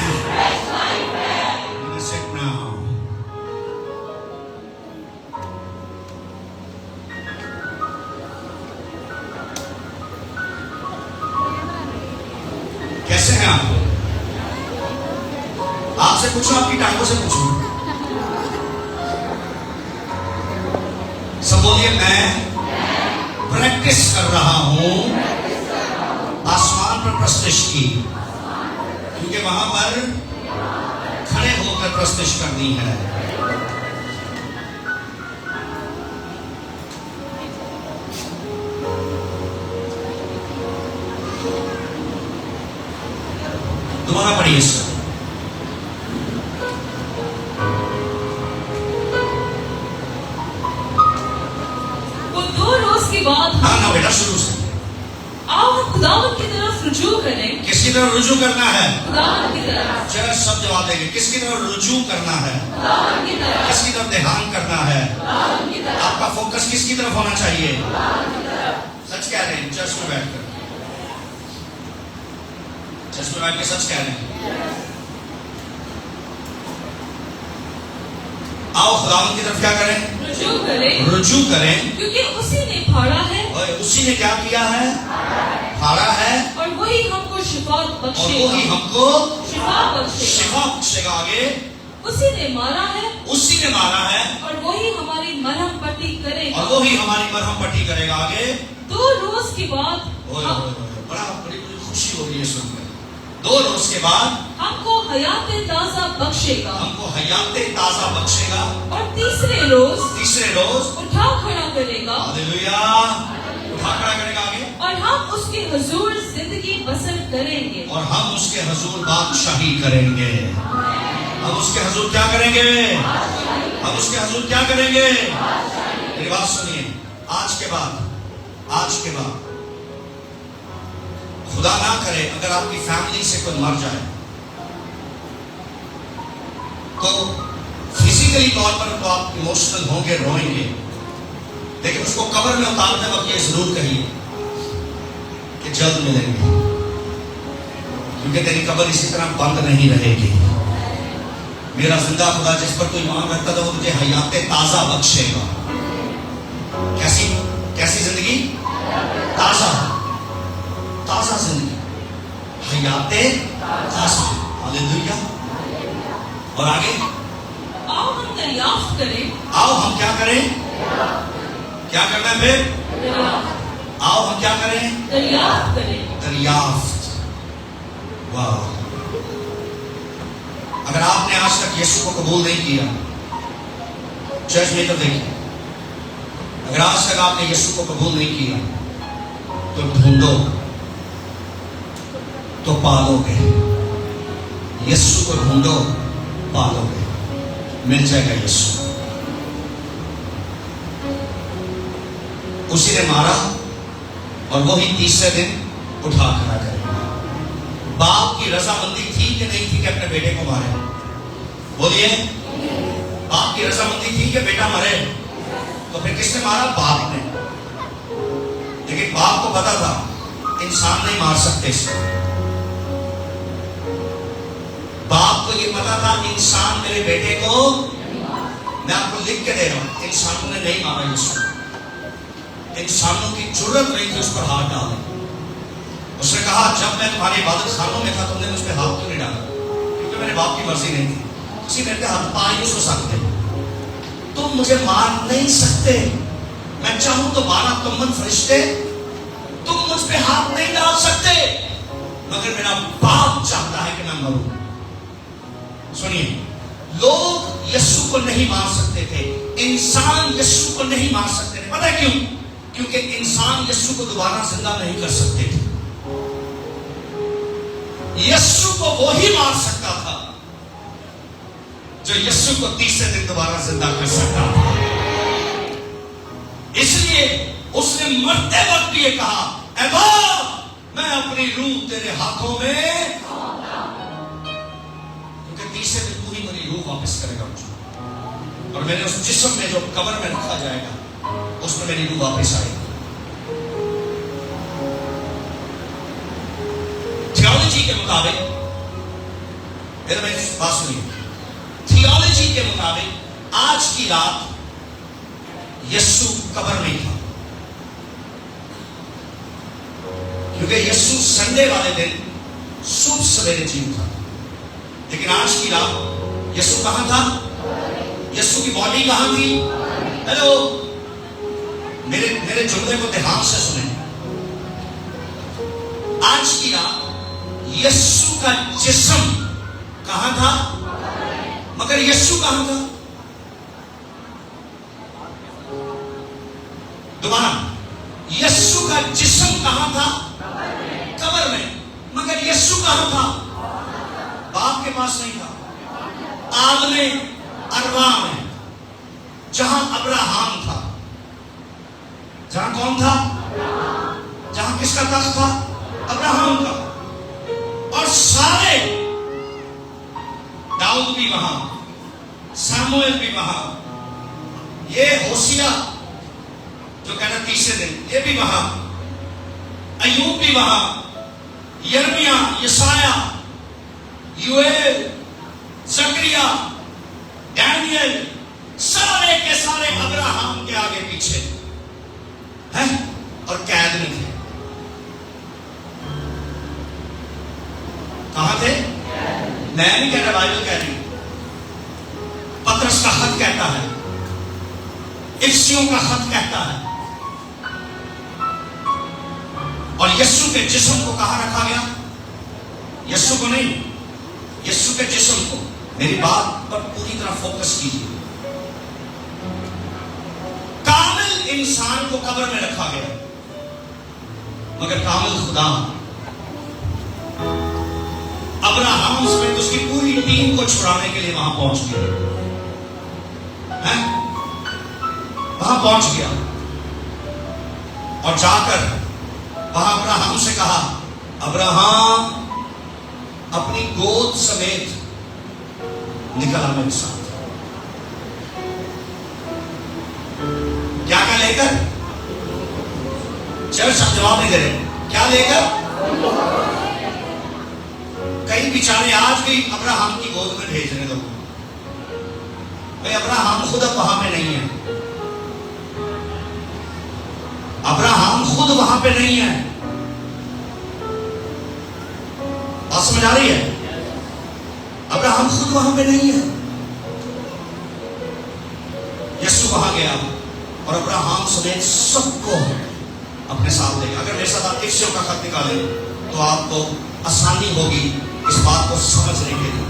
कैसे हैं आप? आपसे पूछो, आपकी टांगों से पूछो। सब बोलिए मैं प्रैक्टिस कर रहा हूं आसमान पर प्रस्तिश की, क्योंकि वहां पर खड़े होकर प्रस्तिश करनी है। दोबारा पढ़िए सर। बाद हाँ ना बेटा, शुरू से आओ हम खुदावंद की तरफ रुजू करें। किसकी तरफ रुजू करना है? खुदावंद की तरफ। चर्च सब जवाब देंगे। किसकी तरफ रुजू करना है? खुदावंद की तरफ। किसकी तरफ ध्यान करना है? खुदावंद की तरफ। आपका फोकस किसकी तरफ होना चाहिए? खुदावंद की तरफ। सच कह रहे हैं, चर्च में बैठकर, चर्च में बैठ के सच कह रहे हैं। आओ खुदावंद की तरफ क्या करें? रुजू करें। रुजू करें, क्योंकि उसी ने फाड़ा है और उसी ने क्या किया है? फाड़ा है, और वही हमको शिफा और बख्शेगा। वही हमको शिफा बख्शेगा। शिफा बख्शेगा। आगे, उसी ने मारा है, उसी ने मारा है, और वही हमारी मरहम पट्टी करेगा। और वही हमारी मरहम पट्टी करेगा। आगे, 2 रोज के बाद बड़ी खुशी हो रही है सुनकर। 2 रोज के बाद हमको हयात ताजा बख्शेगा, हमको हयाते ताजा बख्शेगा, और तीसरे रोज उठा खड़ा करेगा। हालेलुया, उठा खड़ा करेगा। आगे, और हम उसके हुजूर जिंदगी बसर करेंगे। और हम उसके हुजूर बादशाही करेंगे। हम उसके हुजूर क्या करेंगे? हम उसके हुजूर क्या करेंगे? मेरी बात सुनिए, आज के बाद खुदा ना करे अगर आपकी फैमिली से कोई मर जाए तो फिजिकली तौर पर तो आप इमोशनल होंगे, रोएंगे, लेकिन उसको कब्र में उतारते वक्त ये जरूर कहिए कि जल्द मिलेंगे, क्योंकि तेरी कब्र इसी तरह बंद नहीं रहेगी। मेरा जिंदा खुदा जिस पर तू ईमान रखता था वो तुझे हयाते ताजा बख्शेगा। कैसी जिंदगी? ताजा जिंदगी, हयाते ताजा। हालेलुया। और आगे, आओ हम दरियाफ्त करें। आओ हम क्या करें? क्या करना है फिर? दरियाफ्त। आओ हम क्या करें? दरियाफ्त करें। दरियाफ्त। वाह, अगर आपने आज तक यीशु को कबूल नहीं किया, चर्च में तो देखिए, अगर आज तक आपने यीशु को कबूल नहीं किया तो ढूंढो तो पालोगे। यीशु को ढूंढो, पालोगे, मिल जाएगा यीशु। उसी ने मारा और वही तीसरे दिन उठा खड़ा करेगा। बाप की रजामंदी थी कि नहीं थी कि अपने बेटे को मारे? बोलिए, बाप की रजामंदी थी कि बेटा मरे? तो फिर किसने मारा? बाप ने। लेकिन बाप को पता था इंसान नहीं मार सकते इसे। बाप को ये पता था इंसान मेरे बेटे को, मैं आपको लिख के दे रहा हूं, इंसानों ने नहीं मारा यीशु। इंसानों की जरूरत नहीं थी उस पर हाथ डालने। उसने कहा जब मैं तुम्हारे इबादत खानों में था तुमने मुझ पर हाथ क्यों नहीं डाला? क्योंकि मेरे बाप की मर्जी नहीं थी। किसी मेरे पे हाथ पा नहीं सो सकते, तुम मुझे मार नहीं सकते। मैं चाहूं तो मारा तुम फरिश्ते, तुम मुझ पे हाथ नहीं डाल सकते, मगर मेरा बाप चाहता है कि मैं मरूं। सुनिए, लोग यीशु को नहीं मार सकते थे, इंसान यीशु को नहीं मार सकते थे। पता है क्यों? क्योंकि इंसान यीशु को दोबारा जिंदा नहीं कर सकते थे। यीशु को वो ही मार सकता था जो यीशु को तीसरे दिन दोबारा जिंदा कर सकता था। इसलिए उसने मरते वक्त ये कहा, ऐ बाप, मैं अपनी रूह तेरे हाथों में, क्योंकि तीसरे दिन तू ही मेरी रूह वापस करेगा मुझे, और मेरे उस जिस्म में जो कब्र में रखा जाएगा उसमें मेरी रूह वापस आएगी। थियोलॉजी के मुताबिक, मेरे में बात सुनिए, थियोलॉजी के मुताबिक आज की रात यीशु कब्र में था, क्योंकि यीशु संडे वाले दिन सुबह सवेरे जी उठा। लेकिन आज की रात यीशु कहां था? यीशु की बॉडी कहां थी? हेलो, मेरे जुमले को ध्यान से सुने। आज की रात यीशु का जिस्म कहां था? मगर यीशु कहां था? दोबारा, यीशु का जिस्म कहां था? कब्र में। मगर यीशु कहां था? बाप के पास नहीं था, आलमे अरवा में, जहां अब्राहम था, जहां कौन था? जहां किसका तख्त था? अब्राहम का। और सारे, दाऊद भी वहां, सामुएल भी वहां, ये होशिया जो कहना तीसरे दिन, ये भी वहां, अय्यूब भी वहां, यिर्मयाह, यशाया, यूएल, जकरिया, डैनियल, सारे के सारे अब्राहम के आगे पीछे हैं और कैद में थे। कहां थे? मैं नहीं कह रहा, बाइबल कह रही। पतरस का खत कहता है, इफ्सियों का खत कहता है। और यीशु के जिस्म को कहां रखा गया? यीशु को नहीं, यीशु के जिस्म को। मेरी बात पर पूरी तरह फोकस कीजिए। कामिल इंसान को कब्र में रखा गया, मगर कामिल खुदा अब्राहम समेत उसकी पूरी टीम को छुड़ाने के लिए वहां पहुंच गया। वहां पहुंच गया और जाकर वहां अब्राहम से कहा, अब्राहम अपनी गोद समेत निकला मेरे साथ। क्या क्या लेकर? चर्च आप जवाब नहीं दे रहे। क्या लेकर? कई बेचारे आज भी अब्राहम की गोद में भेज रहे लोग। भाई अब्राहम खुद अब वहां पे नहीं है। अब्राहम खुद वहां पे नहीं है। बात समझ आ रही है? अब्राहम खुद वहां पे नहीं है। यीशु वहां गया और अब्राहम समेत सबको अपने साथ लेगा। अगर मेरे साथ आप इफ्सियों का खत निकालें तो आपको आसानी होगी इस बात को समझने के लिए।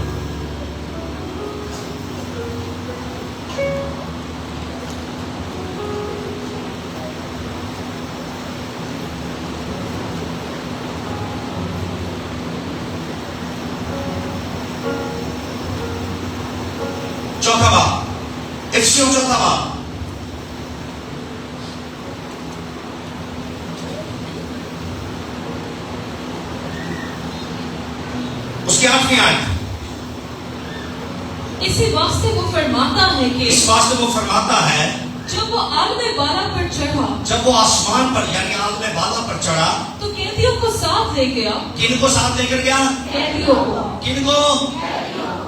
चौथा बाब, इफ्सियों चौथा बाब, उसकी 8वीं आयत। इसी वास्ते वो फरमाता है कि, इस वास्ते वो फरमाता है, जब वो आलमे बाला पर चढ़ा, जब वो आसमान पर यानी आलमे बाला पर चढ़ा, तो कैदियों को साथ ले गया। किनको साथ लेकर गया? कैदियों को। किनको?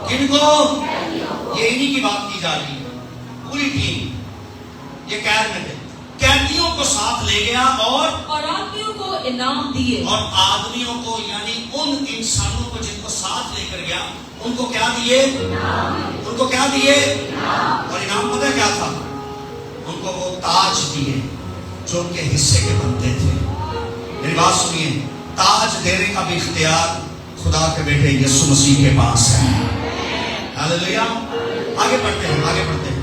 किनको? ये इन्हीं की बात की जा रही है। पूरी टीम ये कैद में थे। कैदियों को साथ ले गया और आदमियों को इनाम दिए। और आदमियों को यानी उन इंसानों को जिनको साथ लेकर गया, उनको क्या दिए? उनको क्या दिए? और इनाम पता क्या था? उनको वो ताज दिए जो उनके हिस्से के बनते थे। मेरी बात सुनिए, ताज देने का भी इख्तियार खुदा के बेटे यीशु मसीह के पास है। हालेलुया। आगे बढ़ते हैं, आगे बढ़ते हैं।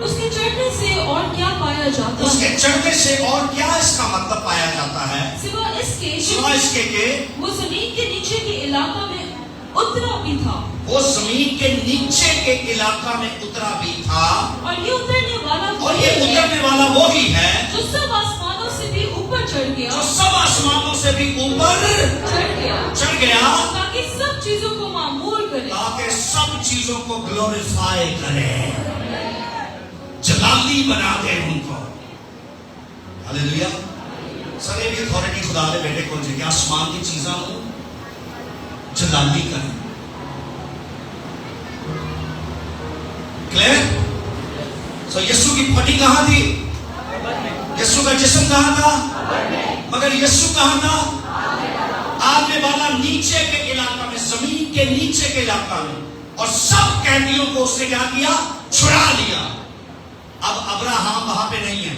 उसके चढ़ने से और क्या पाया जाता है? उसके चढ़ने से और क्या इसका मतलब पाया जाता है? सिवा इसके के वो जमीन के नीचे के इलाका में उतरा भी था। वो जमीन के नीचे के इलाका में उतरा भी था। और ये उतरने वाला वो ही है जो सब आसमानों से भी ऊपर चढ़ गया। जो सब आसमानों से भी ऊपर चढ़ गया ताकि सब चीजों को मामूल करे, ताकि सब चीजों को ग्लोरीफाई करे, जलाली बना दे उनको। हालेलुया। सारे भी अथॉरिटी खुदा दे बेटे को जी आसमान की चीज़ों को जलाली करें। क्लियर? तो यीशु की फटी कहां थी? यीशु का जिस्म कहां था? मगर यीशु कहां था? आगे वाला नीचे के इलाका में, जमीन के नीचे के इलाका में। और सब कैदियों को उसने क्या किया? छुड़ा लिया। अब अब्राहम वहां पे नहीं है।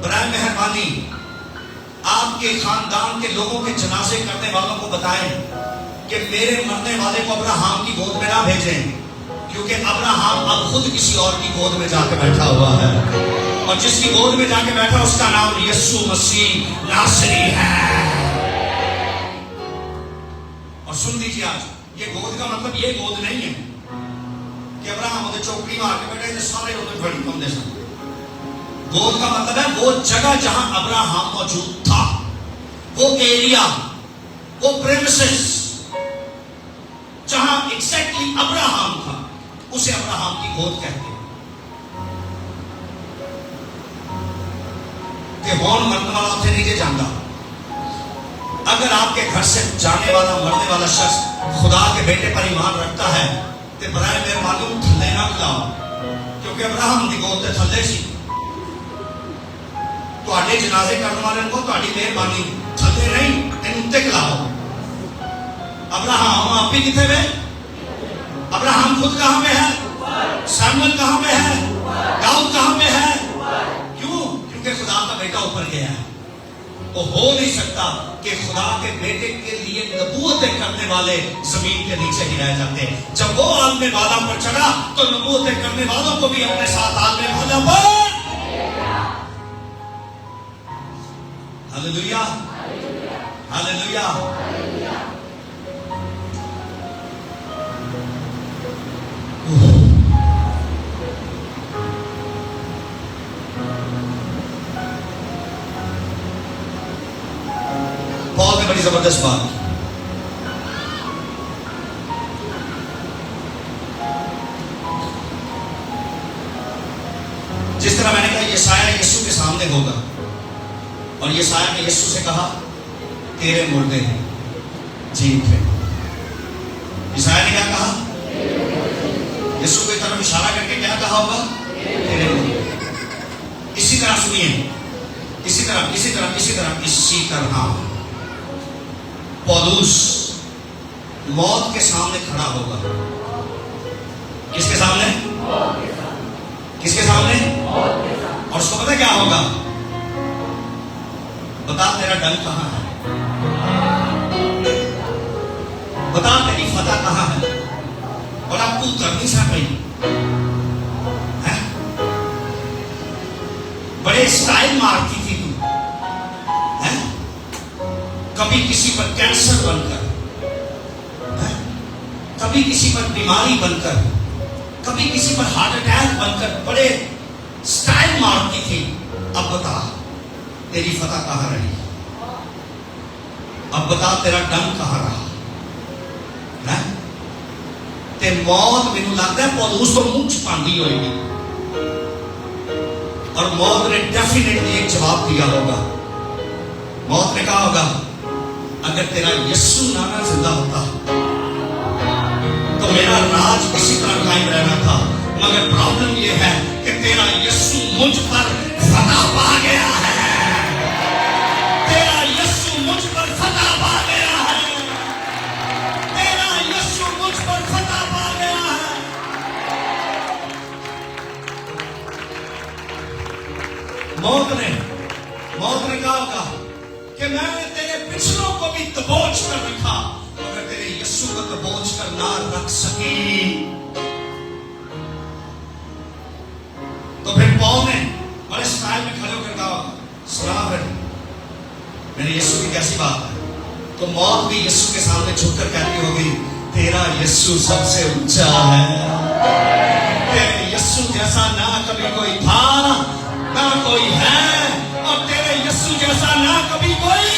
बराए मेहरबानी आपके खानदान के लोगों के जनाजे करने वालों को बताएं कि मेरे मरने वाले को अब्राहम की गोद में ना भेजें, क्योंकि अब्राहम अब खुद किसी और की गोद में जाके बैठा हुआ है। और जिसकी गोद में जाके बैठा उसका नाम यीशु मसीह नासरी है। और सुन लीजिए, आज ये गोद का मतलब ये गोद नहीं है कि अब्राहम चौकड़ी मार के बैठे सारे लोग बड़ी कम दे सकते। गोद का मतलब है वो जगह जहां अब्राहम मौजूद था, वो एरिया, वो प्रेमिसेस जहां एग्जैक्टली अब्राहम था, उसे अब्राहम की गोद कहते हैं। कि कौन मरने वाला उसे नीचे जाता। अगर आपके घर से जाने वाला मरने वाला शख्स खुदा के बेटे पर ईमान रखता है तो बराए मेहरबानी थल्ले ना खिलाओ, क्योंकि अब्राहम की गोद से थल्ले सी। ਤੁਹਾਡੇ जनाजे करने वाले को ਤੁਹਾਡੀ मेहरबानी थल्ले नहीं तेन उत्ते खिलाओ। अब्राहम आप ही किथे में? अब्राहम खुद कहां में है? सैमुअल कहां में है? दाऊद कहां में है? क्यों? क्योंकि खुदा का बेटा ऊपर गया है। तो हो नहीं सकता कि खुदा के बेटे के लिए नबूवतें करने वाले जमीन के नीचे ही रह जाते। जब वो आलमे वाला पर चढ़ा तो नबूवतें करने वालों को भी अपने साथ आलमे वाला पर। Hallelujah, hallelujah. बहुत ही बड़ी जबरदस्त बात। जिस तरह मैंने कहा यशाया यीशु के सामने होगा और यशाया ने यीशु से कहा तेरे मुर्दे जी उठे। यशाया ने क्या कहा? यीशु की तरफ इशारा करके क्या कहा होगा? तेरे मुर्दे। इसी तरह सुनिए, इसी तरह इसी तरह इसी तरह इसी तरह पौलुस मौत के सामने खड़ा होगा। किसके सामने? किसके सामने? और उसको पता क्या होगा? बता तेरा डंक कहां है, बता तेरी फतह कहां है। और आप तू कर नहीं सक है? बड़े स्टाइल मारती थी तू, है? कभी किसी पर कैंसर बनकर, कभी किसी पर बीमारी बनकर, कभी किसी पर हार्ट अटैक बनकर बड़े स्टाइल मारती थी। अब बता तेरी फतह कहां रही? अब बता तेरा डंक कहां रहा? ते मौत मैनू लगता है पौलुस को मुंह छुपाती होगी और मौत ने डेफिनेटली एक जवाब दिया होगा। मौत ने कहा होगा अगर तेरा यीशु नाना जिंदा होता तो मेरा राज इसी तरह कायम रहना था, मगर प्रॉब्लम यह है कि तेरा यीशु मुझ पर फतह पा गया है। तेरा यीशु मुझ पर फतह पा गया है। तेरा यीशु मुझ पर फतह पा गया है। मौत ने कहा होगा कि मैंने तेरे पिछलों को भी दबोच कर रखा, मगर तेरे यीशु को दबोच कर ना रख सकी। तो फिर पौल ने बड़े स्टाइल में खड़े होकर कहा सुना फिर मेरे यीशु की कैसी बात है। तो मौत भी यीशु के सामने झुककर कहती होगी तेरा यीशु सबसे ऊंचा है। तेरे यीशु जैसा ना कभी कोई था ना कोई है, और तेरे यीशु जैसा ना कभी कोई।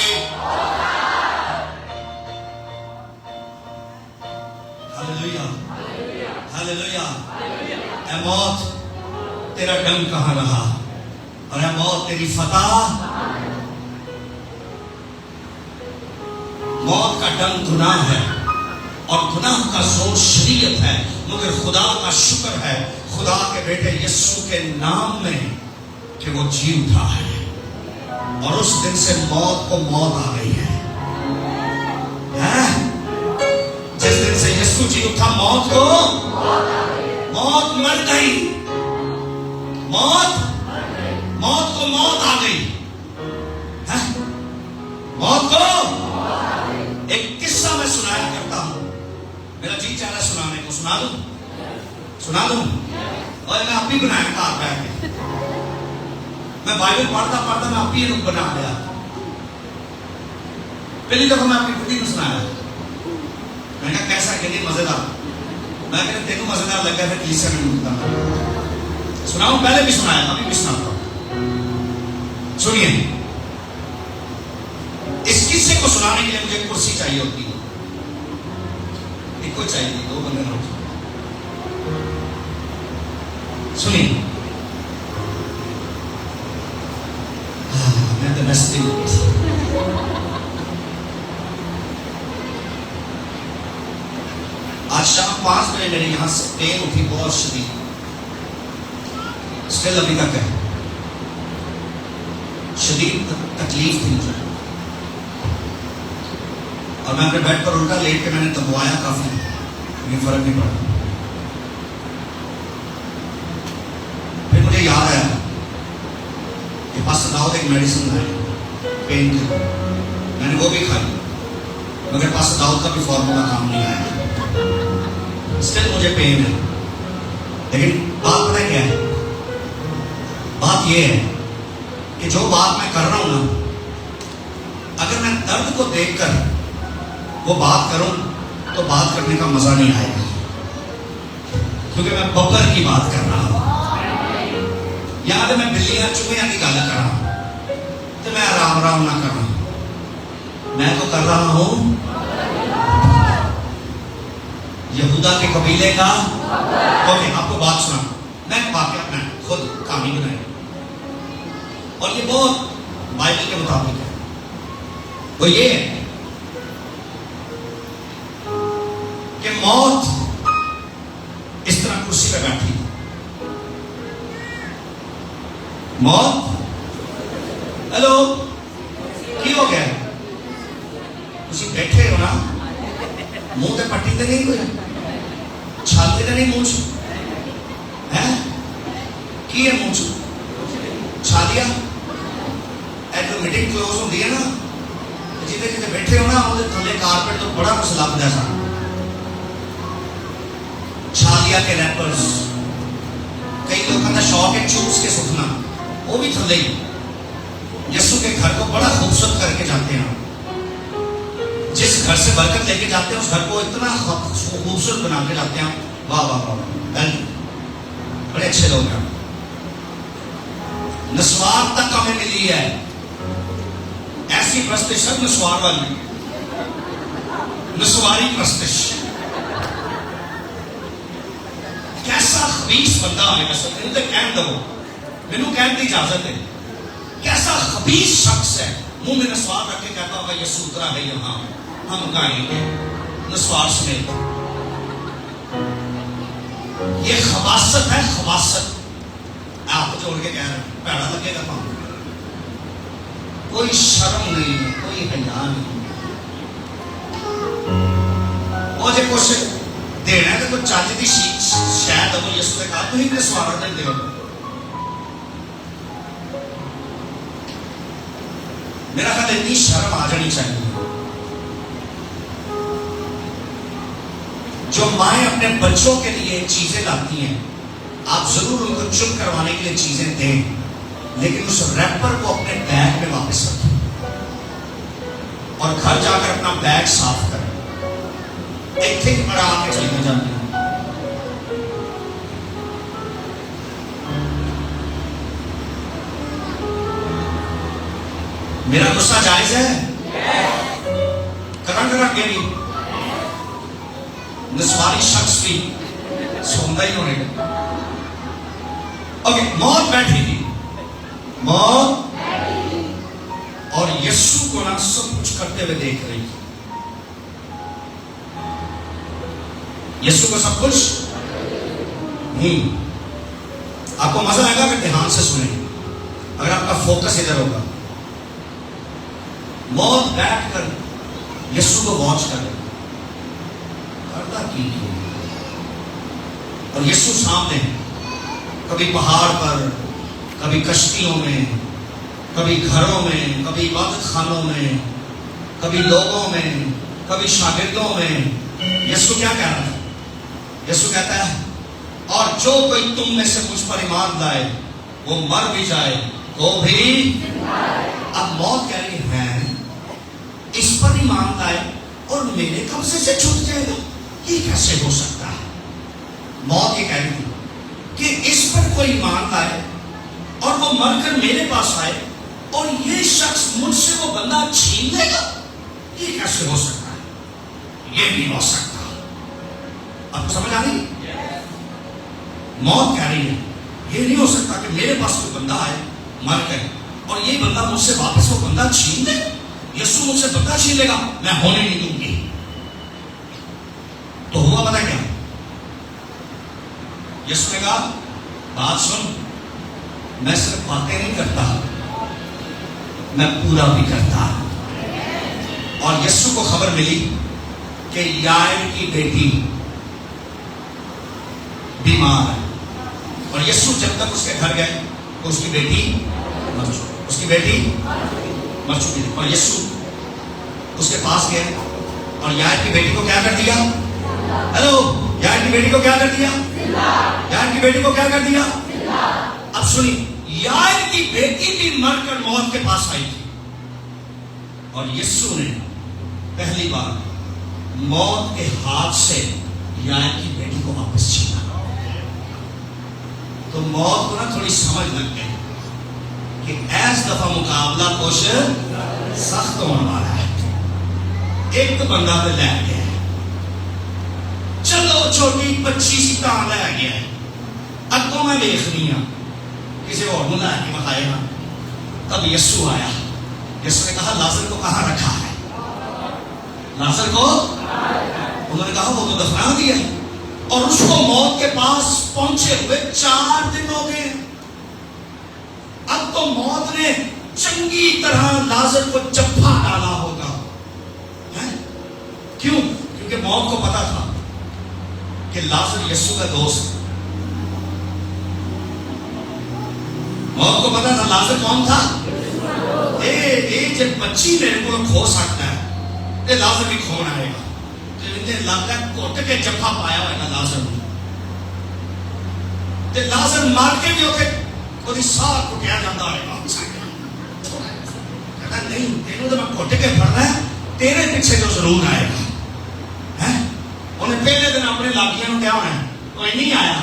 Hallelujah, hallelujah. ऐ मौत तेरा डंक कहां रहा? और ऐ मौत तेरी फतह। मौत का डंक गुनाह है और गुनाह का जोर शरीयत है, मगर खुदा का शुक्र है खुदा के बेटे यीशु के नाम में कि वो जी उठा है। और उस दिन से मौत को मौत आ गई है। जिस दिन से यीशु जी उठा मौत को मौत मर गई। मौत को मौत आ गई। मौत को एक किस्सा मैं सुनाया करता हूं, मेरा जी चाह रहा है सुनाने को। सुना दूं और मैं आप ही बनाया घर बैठ के। मैं बाइबल पढ़ता पढ़ता मैं आप ही रुक बना लिया। पहली दफा मैं अपनी बुढ़ी को सुनाया, मैंने कहा कैसा? कहती मजेदार। मैं कहते तेनों मजेदार लगा था, किसी से सुनाऊं? पहले भी सुनाया, अभी भी सुनाता हूं। सुनिए, इस किस्से को सुनाने के लिए मुझे कुर्सी चाहिए होती है, एक को चाहिए, दो बंदे ना। सुनिए, मैं तो नस्ती आज शाम 5 बजे मेरे यहां से पेन उठी, बहुत शदीद, स्टिल अभी तक है, शदीद तकलीफ थी मुझे, और मैं अपने बेड पर उल्टा लेट के मैंने दबाया काफी, लेकिन फर्क नहीं पड़ा। फिर मुझे याद आया कि पास्टर दाऊद एक मेडिसिन है पेन की, मैंने वो भी खाई, मगर पास्टर दाऊद का भी फॉर्मूला काम नहीं आया, स्टिल मुझे पेन है। लेकिन बात पता क्या है, बात यह है कि जो बात मैं कर रहा हूं ना, अगर मैं दर्द को देखकर वो बात करूं तो बात करने का मजा नहीं आएगा, क्योंकि मैं बब्बर की बात कर रहा हूं। याद है मैं बिल्लियां चूहियां की गल कर रहा हूं, तो मैं आराम आराम ना कर रहा हूं, मैं तो कर रहा हूं यहूदा के कबीले का। ओके, आपको बात सुना, मैं वाकया अपना खुद कहानी बनाई, और ये बहुत बाइबल के मुताबिक है। वो ये है कि मौत इस तरह कुर्सी पे बैठी, मौत, हेलो, की हो गया, तुम बैठे हो ना, मुंह ते पट्टी ते नहीं, कोई छाती ते नहीं, मुंह है की है, मुंह छालिया, जो मीटिंग क्लोज होती है ना, जिते जिते बैठे हो ना, वो थले कारपेट तो बड़ा कुछ लगता है, छालिया के रैपर्स, कई लोगों का शौक है चूस के सुखना, वो भी थले ही यीशु के घर को बड़ा खूबसूरत करके जाते हैं। जिस घर से बरकत लेके जाते हैं, उस घर को इतना खूबसूरत बना के जाते हैं, वाह वाह वाह, बड़े अच्छे लोग हैं। नस्वार तक हमें मिली है, ऐसी प्रस्तिश, सब नस्वार वाली, नस्वारी प्रस्तिश। कैसा खबीस बंदा है, मैनू कहन दो, मैनू कहने की इजाजत है, कैसा खबीस शख्स है, मुंह में नस्वार रख के कहता होगा यीशु उतरा है यहां, हम गाएंगे नस्वार समेत। ये खबासत है, खबासत। आप जोड़ के कह रहे हैं, पैड़ा लगेगा पाऊं, कोई शर्म नहीं है, कोई हया नहीं। और जो कुछ देना है तो कोई चज की शायद अब यीशु ने कहा तुम इतने स्वागत नहीं दे, मेरा ख्याल इतनी शर्म आ जानी चाहिए। जो माएं अपने बच्चों के लिए चीजें लाती हैं, आप जरूर उनको चुप करवाने के लिए चीजें दें, लेकिन उस रैपर को अपने बैग में वापस रखें और घर जाकर अपना बैग साफ करें। एक थिंग बड़ा आके चलने जाते हैं, मेरा गुस्सा जायज है, करा के भी नस्वारी शख्स भी सुनता ही होने का। ओके, मौत बैठी थी, मौत, और यीशु को ना सब कुछ करते हुए देख रही थी। यीशु को सब कुछ आपको मजा आएगा अगर ध्यान से सुने, अगर आपका फोकस इधर होगा। मौत बैठकर यीशु को वॉच कर करता की, और यीशु सामने, कभी पहाड़ पर, कभी कश्तियों में, कभी घरों में, कभी इबादत खानों में, कभी लोगों में, कभी शागिर्दों में। यीशु क्या कह रहा है? यीशु कहता है, और जो कोई तुम में से मुझ पर ईमान लाए, वो मर भी जाए तो भी। अब मौत कह रही है, इस पर ईमान लाए और मेरे कब्जे से छूट जाएगा, ये कैसे हो सकता है? मौत ये कह रही थी कि इस पर कोई ईमान लाए और वो मरकर मेरे पास आए, और ये शख्स मुझसे वो बंदा छीन लेगा, ये कैसे हो सकता है? ये नहीं हो सकता। आपको समझ आ रही? मौत कह रही है ये नहीं हो सकता कि मेरे पास कोई बंदा आए मर गए और ये बंदा मुझसे वापस वो बंदा छीन ले। यीशु मुझसे बंदा छीन लेगा, मैं होने नहीं दूंगी। तो हुआ पता क्या? यीशु ने कहा बात सुन, मैं सिर्फ बातें नहीं करता, मैं पूरा भी करता। और यीशु को खबर मिली कि याईर की बेटी बीमार है और यीशु जब तक उसके घर गए तो उसकी बेटी मर चुकी थी। और यीशु उसके पास गए और याईर की बेटी को क्या कर दिया? हेलो, याईर की बेटी को क्या कर दिया? याईर की बेटी को क्या कर दिया? अब सुनिए, याईर की बेटी भी मरकर मौत के पास आई थी और यीशु ने पहली बार मौत के हाथ से याईर की बेटी को वापस छीना। तो मौत को ना थोड़ी समझ लग गई कि ऐस दफा मुकाबला कुछ सख्त होने वाला है। एक तो बंदा तो लै गया, चलो छोटी 25 का लै गया, अगों मैं देखनी हाँ किसी और को लैके बखाएगा। तब यीशु आया, यीशु ने कहा लाजर को कहाँ रखा है? लाजर को उन्होंने कहा वो तो दफना दिया और उसको मौत के पास पहुंचे हुए 4 दिन हो गए। अब तो मौत ने चंगी तरह लाजर को जफ्फा डाला होगा, है? क्यों? क्योंकि मौत को पता था कि लाजर यीशु का दोस्त। मौत को पता था लाजर कौन था? जब बच्ची मेरे को खो सकता है तो लाजर भी खोन आएगा। तो इन्हें लगता घुट के जफ्फा पाया होगा लाजर ने। तो लाजर मार के भी होके ਉਹਦੀ ਸਾਹ ਕੁੱਟਿਆ ਜਾਂਦਾ ਹੋਏਗਾ। कहता नहीं, तेनों तो मैं घुट के फड़ना है, तेरे पीछे तो जरूर आएगा। हैं? उन्हें पहले दिन अपने लागियां को क्या होना है, कोई नहीं आया।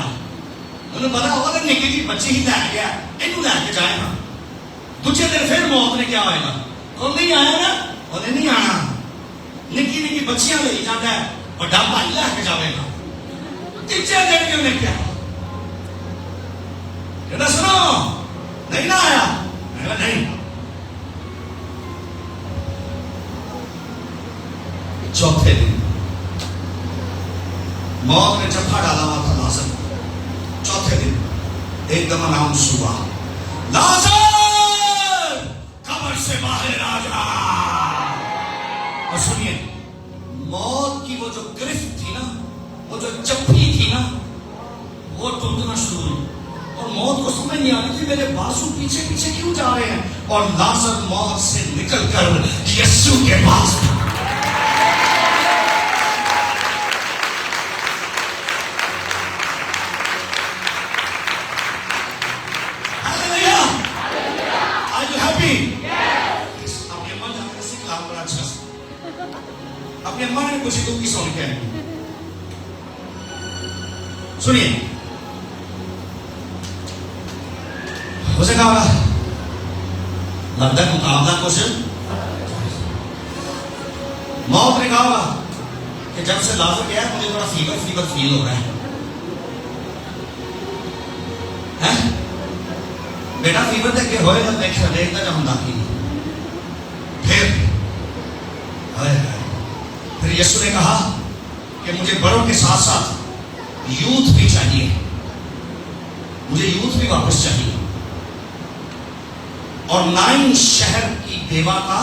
उन्हें पता होगा कि निकी जी बच्ची ही लै गया, इनू लैके जाएगा। दूसरे दिन फिर मौत ने क्या होएगा, कोई नहीं आया ना, उन्हें नहीं आना। निकी निकी बच्चियां ले जाता है, बड़ा भाई लैके जाएगा। तीसरे दिन भी उन्हें क्या, कहता सुनो नहीं ना आया, नहीं। चौथे दिन मौत ने जफ्फा डाला हुआ था लाजर। चौथे दिन एकदम अनाउंस हुआ, लाजर कब्र से बाहर आ जा। और सुनिए, मौत की वो जो गिरफ्त थी ना, वो जो जफ्फी थी ना, वो टूटना शुरू हुई और मौत को समझ नहीं आ रही थी मेरे बाजू पीछे पीछे क्यों जा रहे हैं। और लाजर मौत से निकलकर यीशु के पास अपनी अम्मा ने कुछ दुख की सुन के सुनिए, उसे कहा लगता है मुकाबला कुछ। मौत ने कहा कि जब से लाजर गया मुझे थोड़ा फीवर फील हो रहा है। बेटा फीवर देख होएगा, देखता जब हम दाखिल। फिर यीशु ने कहा कि मुझे बड़ों के साथ साथ यूथ भी चाहिए, मुझे यूथ भी वापस चाहिए। और 9 शहर की बेवा का,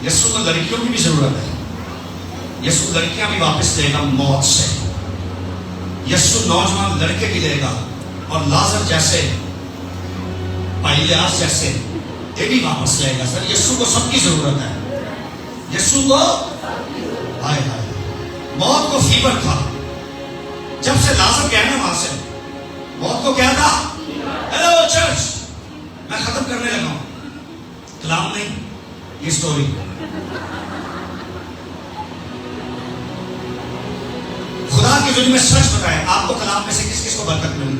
यीशु को लड़कियों की भी जरूरत है। यीशु लड़कियां भी वापस लेगा मौत से। यीशु नौजवान लड़के भी लेगा और लाजर जैसे, भाई लियास जैसे ये भी वापस लेगा। सर यीशु को सबकी जरूरत है। यीशु को हाय हाय, मौत को फीवर था जब से लाजर गया ना वहां से। मौत को क्या था? हेलो चर्च, मैं खत्म करने लगा हूं, कलाम नहीं, ये स्टोरी। खुदा की जो मैं सच बताया आपको, कलाम में से किस किस को बरकत मिली?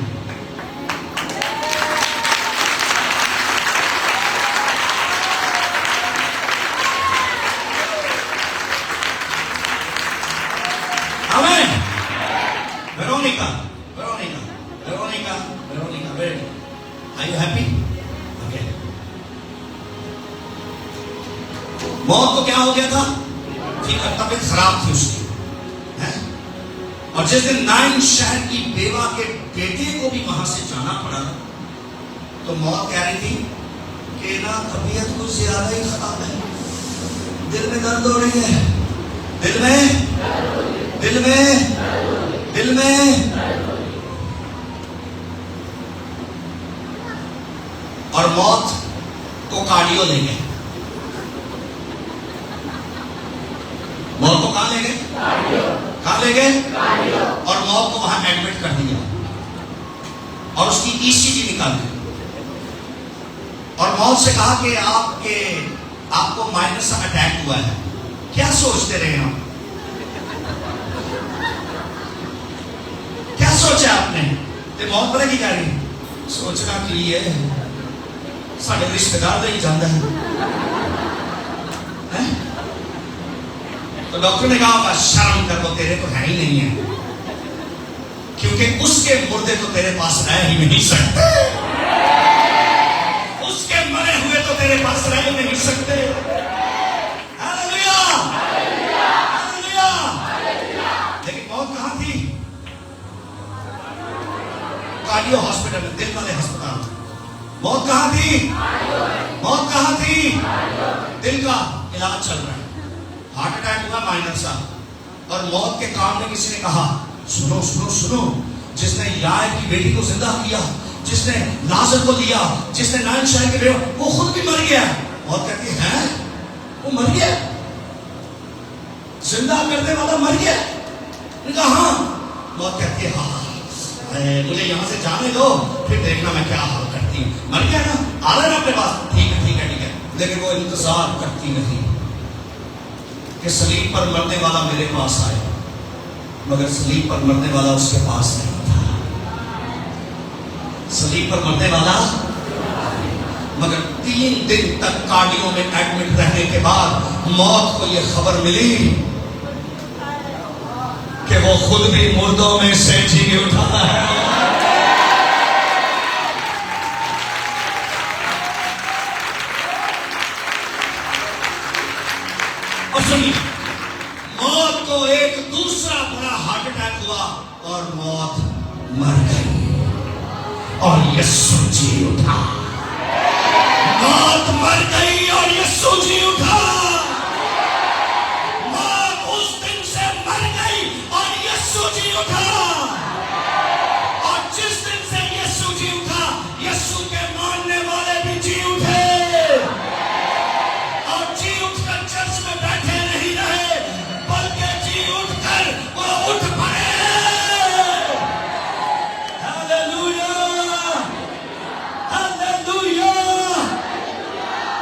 Amen. Veronica, Veronica, Veronica, Veronica, very, are you happy? Okay. मौत को क्या हो गया था? ठीक है, तबीयत खराब थी उसकी, है? और जिस दिन नाइन शहर की बेवा के बेटे को भी वहां से जाना पड़ा, तो मौत कह रही थी कि ना तबीयत कुछ ज्यादा ही खराब है, दिल में दर्द हो रही है, दिल में, दिल में, दिल में। और मौत को कार्डियो ले गए। मौत को कहां ले गए? कहां ले गए? और मौत को वहां एडमिट कर दिया और उसकी ईसीजी निकाली और मौत से कहा कि आपको माइनर सा अटैक हुआ है। क्या सोचते रहे हम? क्या सोचा आपने? ते मौत पता की कह रही? सोचना की है साढ़े रिश्तेदार ही जाता है? तो डॉक्टर ने कहा होगा शर्म कर, वो तेरे तो है ही नहीं है, क्योंकि उसके मुर्दे तो तेरे पास रह ही नहीं सकते, उसके मरे हुए तो तेरे पास रह ही नहीं सकते। Hallelujah, hallelujah. लेकिन मौत कहां थी? कार्डियो हॉस्पिटल में, दिल वाले अस्पताल में। मौत कहां थी? मौत कहां थी? दिल का इलाज चल रहा है, हार्ट अटैक हुआ माइनर सा, और मौत के काम में किसी ने कहा सुनो सुनो सुनो, जिसने यार की बेटी को जिंदा किया, जिसने लाजर को लिया, जिसने नाइन शहर के बेटे, वो खुद भी मर गया। मौत कहती है वो मर गया, जिंदा करने वाला मर गया? कहा हाँ। मौत कहती है हाँ, मुझे यहां से जाने दो, फिर देखना मैं क्या हाल करती हूँ। मर गया ना, आ रहा ना अपने पास, ठीक है ठीक है ठीक है। लेकिन वो इंतजार करती नहीं कि सलीब पर मरने वाला मेरे पास आए, मगर सलीब पर मरने वाला उसके पास नहीं था। सलीब पर मरने वाला, मगर 3 दिन तक कार्डियो में एडमिट रहने के बाद मौत को यह खबर मिली कि वो खुद भी मुर्दों में से जी उठा है। और सुनिए, मौत को एक दूसरा बड़ा हार्ट अटैक हुआ और मौत मर गई और यीशु जी उठा। मौत मर गई और यीशु जी उठा। मौत उस दिन से मर गई और यीशु जी उठा। और जिस दिन से यीशु जी उठा, यीशु के मानने वाले भी जी उठे, और जी उठकर चर्च में बैठे नहीं रहे, बल्कि जी उठकर वो उठ पड़े। Hallelujah, hallelujah,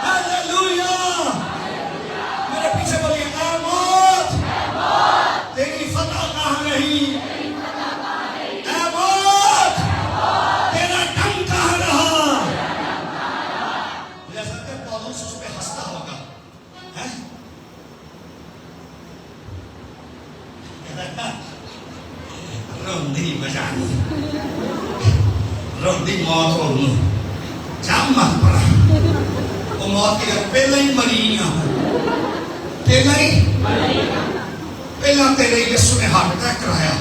hallelujah. मेरे पीछे बोलिए, ऐ मौत, तेरी फतह कहां रही? ऐ मौत, तेरा डंक कहां रहा? मुझे ऐसा लगता है पौलुस उस पे हंसता होगा, है? रोंदी बजानी, रोंदी मौत होनी, जाम मत पड़ा। वो मौत के पहले ही मरी ना, पहला तेरे यीशु ने हार्ट अटैक कराया,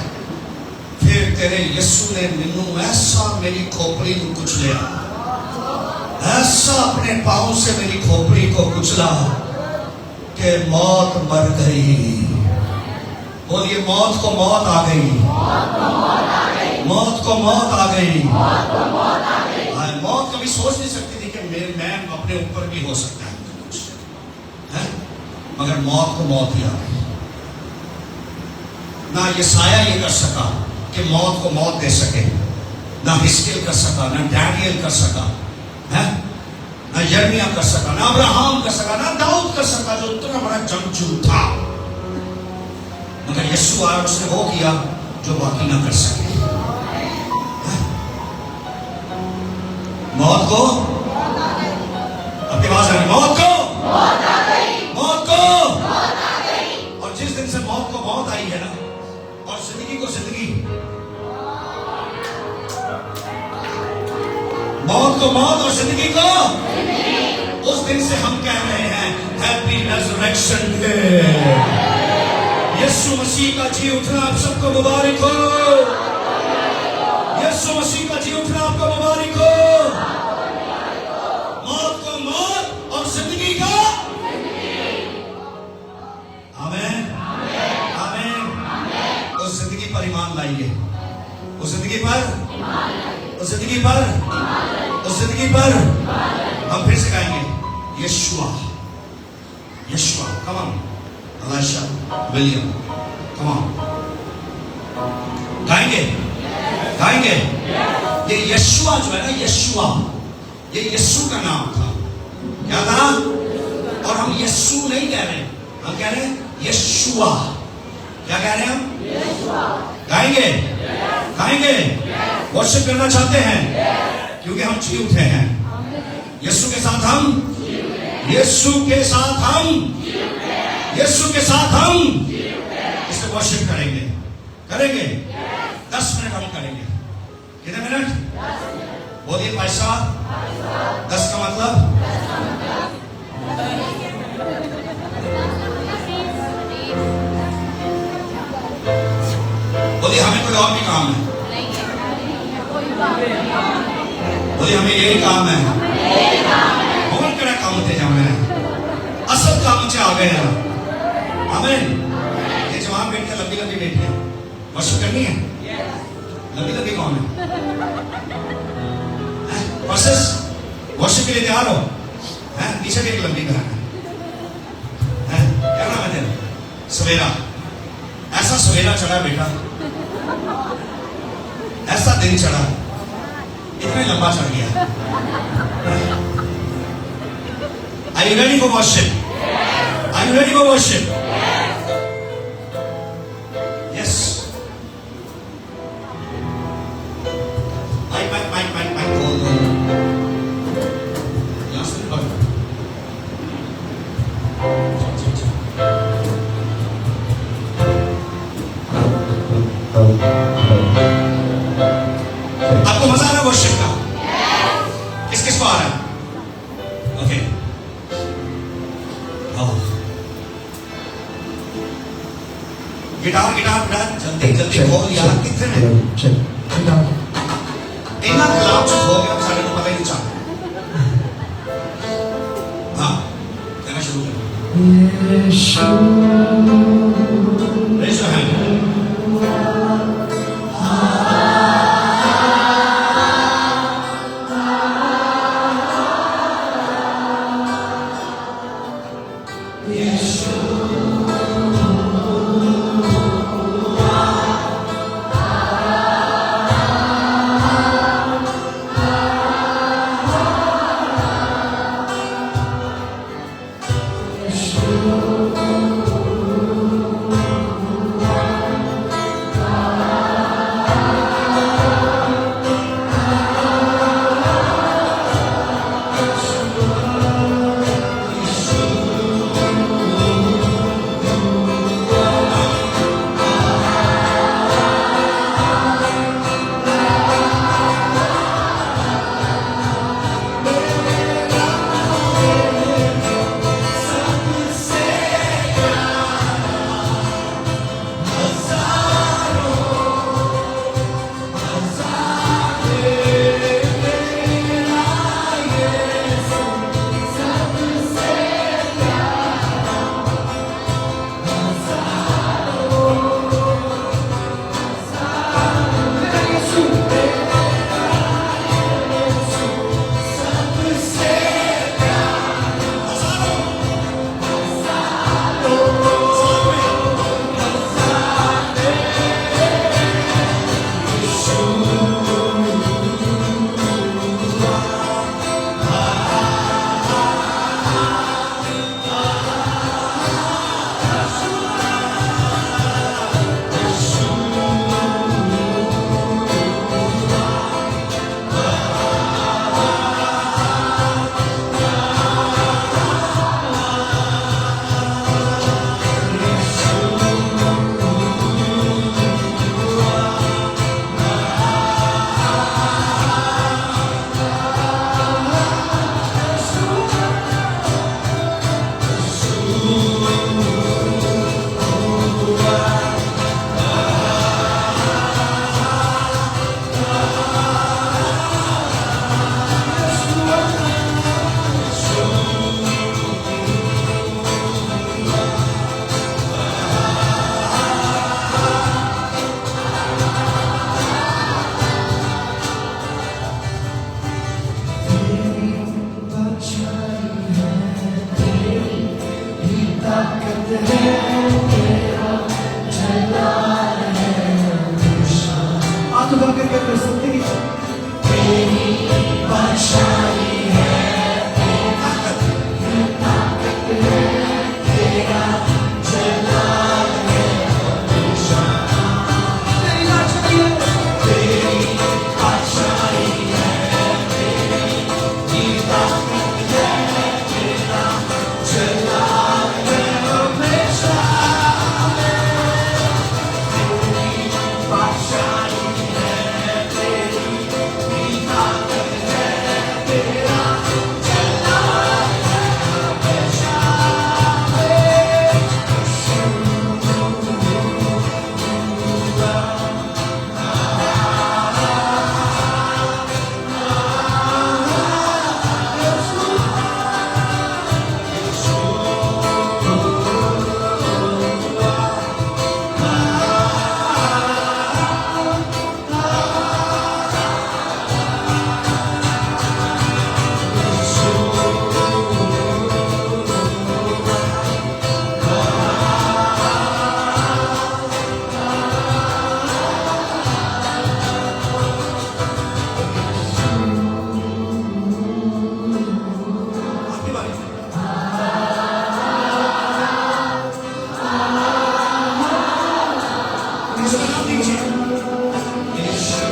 फिर तेरे यीशु ने मैनू ऐसा मेरी खोपड़ी को कुचलिया, ऐसा अपने पांव से मेरी खोपड़ी को कुचला कि मौत मर गई। बोलिए, मौत को मौत आ गई, मौत को मौत आ गई। मौत कभी सोच नहीं सकती थी कि मैं अपने ऊपर भी हो सकता है कुछ, है? मगर मौत को मौत ही आ गई। ना यशाया ये कर सका कि मौत को मौत दे सके, ना हिस्कियल कर सका, ना डैनियल कर सका, है? ना यिर्मयाह कर सका, ना अब्राहम कर सका, ना दाऊद कर सका, जो इतना बड़ा जंगजू था। मगर यीशु आया, उसने वो किया जो बाकी ना कर सके। मौत को, आपकी आवाज आ रही? मौत को मौत आ गई, मौत को मौत आ गई। और जिस दिन से मौत को मौत आई है ना, जिंदगी, मौत को मौत और जिंदगी को। उस दिन से हम कह रहे हैं हैप्पी रेजरेक्शन डे। यीशु मसीह का जी उठना आप सबको मुबारक हो। यीशु मसीह का जी उठना आपको मुबारक हो। मौत को मौत और जिंदगी को। आमीन आमीन। उस जिंदगी पर ईमान लाइए, उस जिंदगी पर, उस जिंदगी पर, उस जिंदगी पर। हम फिर से गाएंगे यशुआ यशुआ। कम ऑन अलाशा विलियम, कम ऑन गाएंगे गाएंगे। ये यशुआ जो है ना, यशुआ ये यीशु का नाम था। क्या था? और हम यीशु नहीं कह रहे, हम कह रहे हैं यशुआ। क्या कह रहे हैं हम? गाएंगे गाएंगे। वर्शिप करना चाहते हैं क्योंकि हम जी उठे हैं। यीशु के साथ हम, यीशु के साथ हम, यीशु के साथ हम इसको वर्शिप करेंगे करेंगे। 10 मिनट हम करेंगे। कितने मिनट बोलिए? पैसा 10 का मतलब बोलिए हमें कोई और भी काम है। बोलिए हमें यही काम है। बहुत बड़ा काम थे हमें, असल काम मुझे आ गया। आमीन। ये जवान बेटियां लंबी लंबी बेटियां वर्शिप करनी है। लंबी लंबी कौन है? वर्सेस वर्शिप के लिए तैयार हो? पीछे भी एक लंबी कराना है। क्या नाम है तेरा? सवेरा। ऐसा सवेरा चढ़ा बेटा, ऐसा दिन चढ़ा, इतना लंबा चढ़ गया। Are you ready for worship? Are you ready for worship? Yes. Mic. Hold. यहाँ से पकड़। आपको मजा आ रहा है वर्शिप का? किस किस को आ रहा है? ओके। गिटार जल्दी खोल यार। कितने इन्ना कलाम चुप हो गया, सारे को पता ही नहीं चला। हाँ कहना शुरू करो। Raise your hand. करके प्रस्तुति की तेरी बादशाही है, ताकत तेरा जलाल है हमेशा। तेरी बादशाही है, तेरी बादशाही है, तेरी ताकत है, तेरा जलाल है हमेशा। तेरी बादशाही है, तेरी ताकत है, तेरा जलाल है हमेशा। आपकी बारी है। इसका नाम दीजिए यीशु।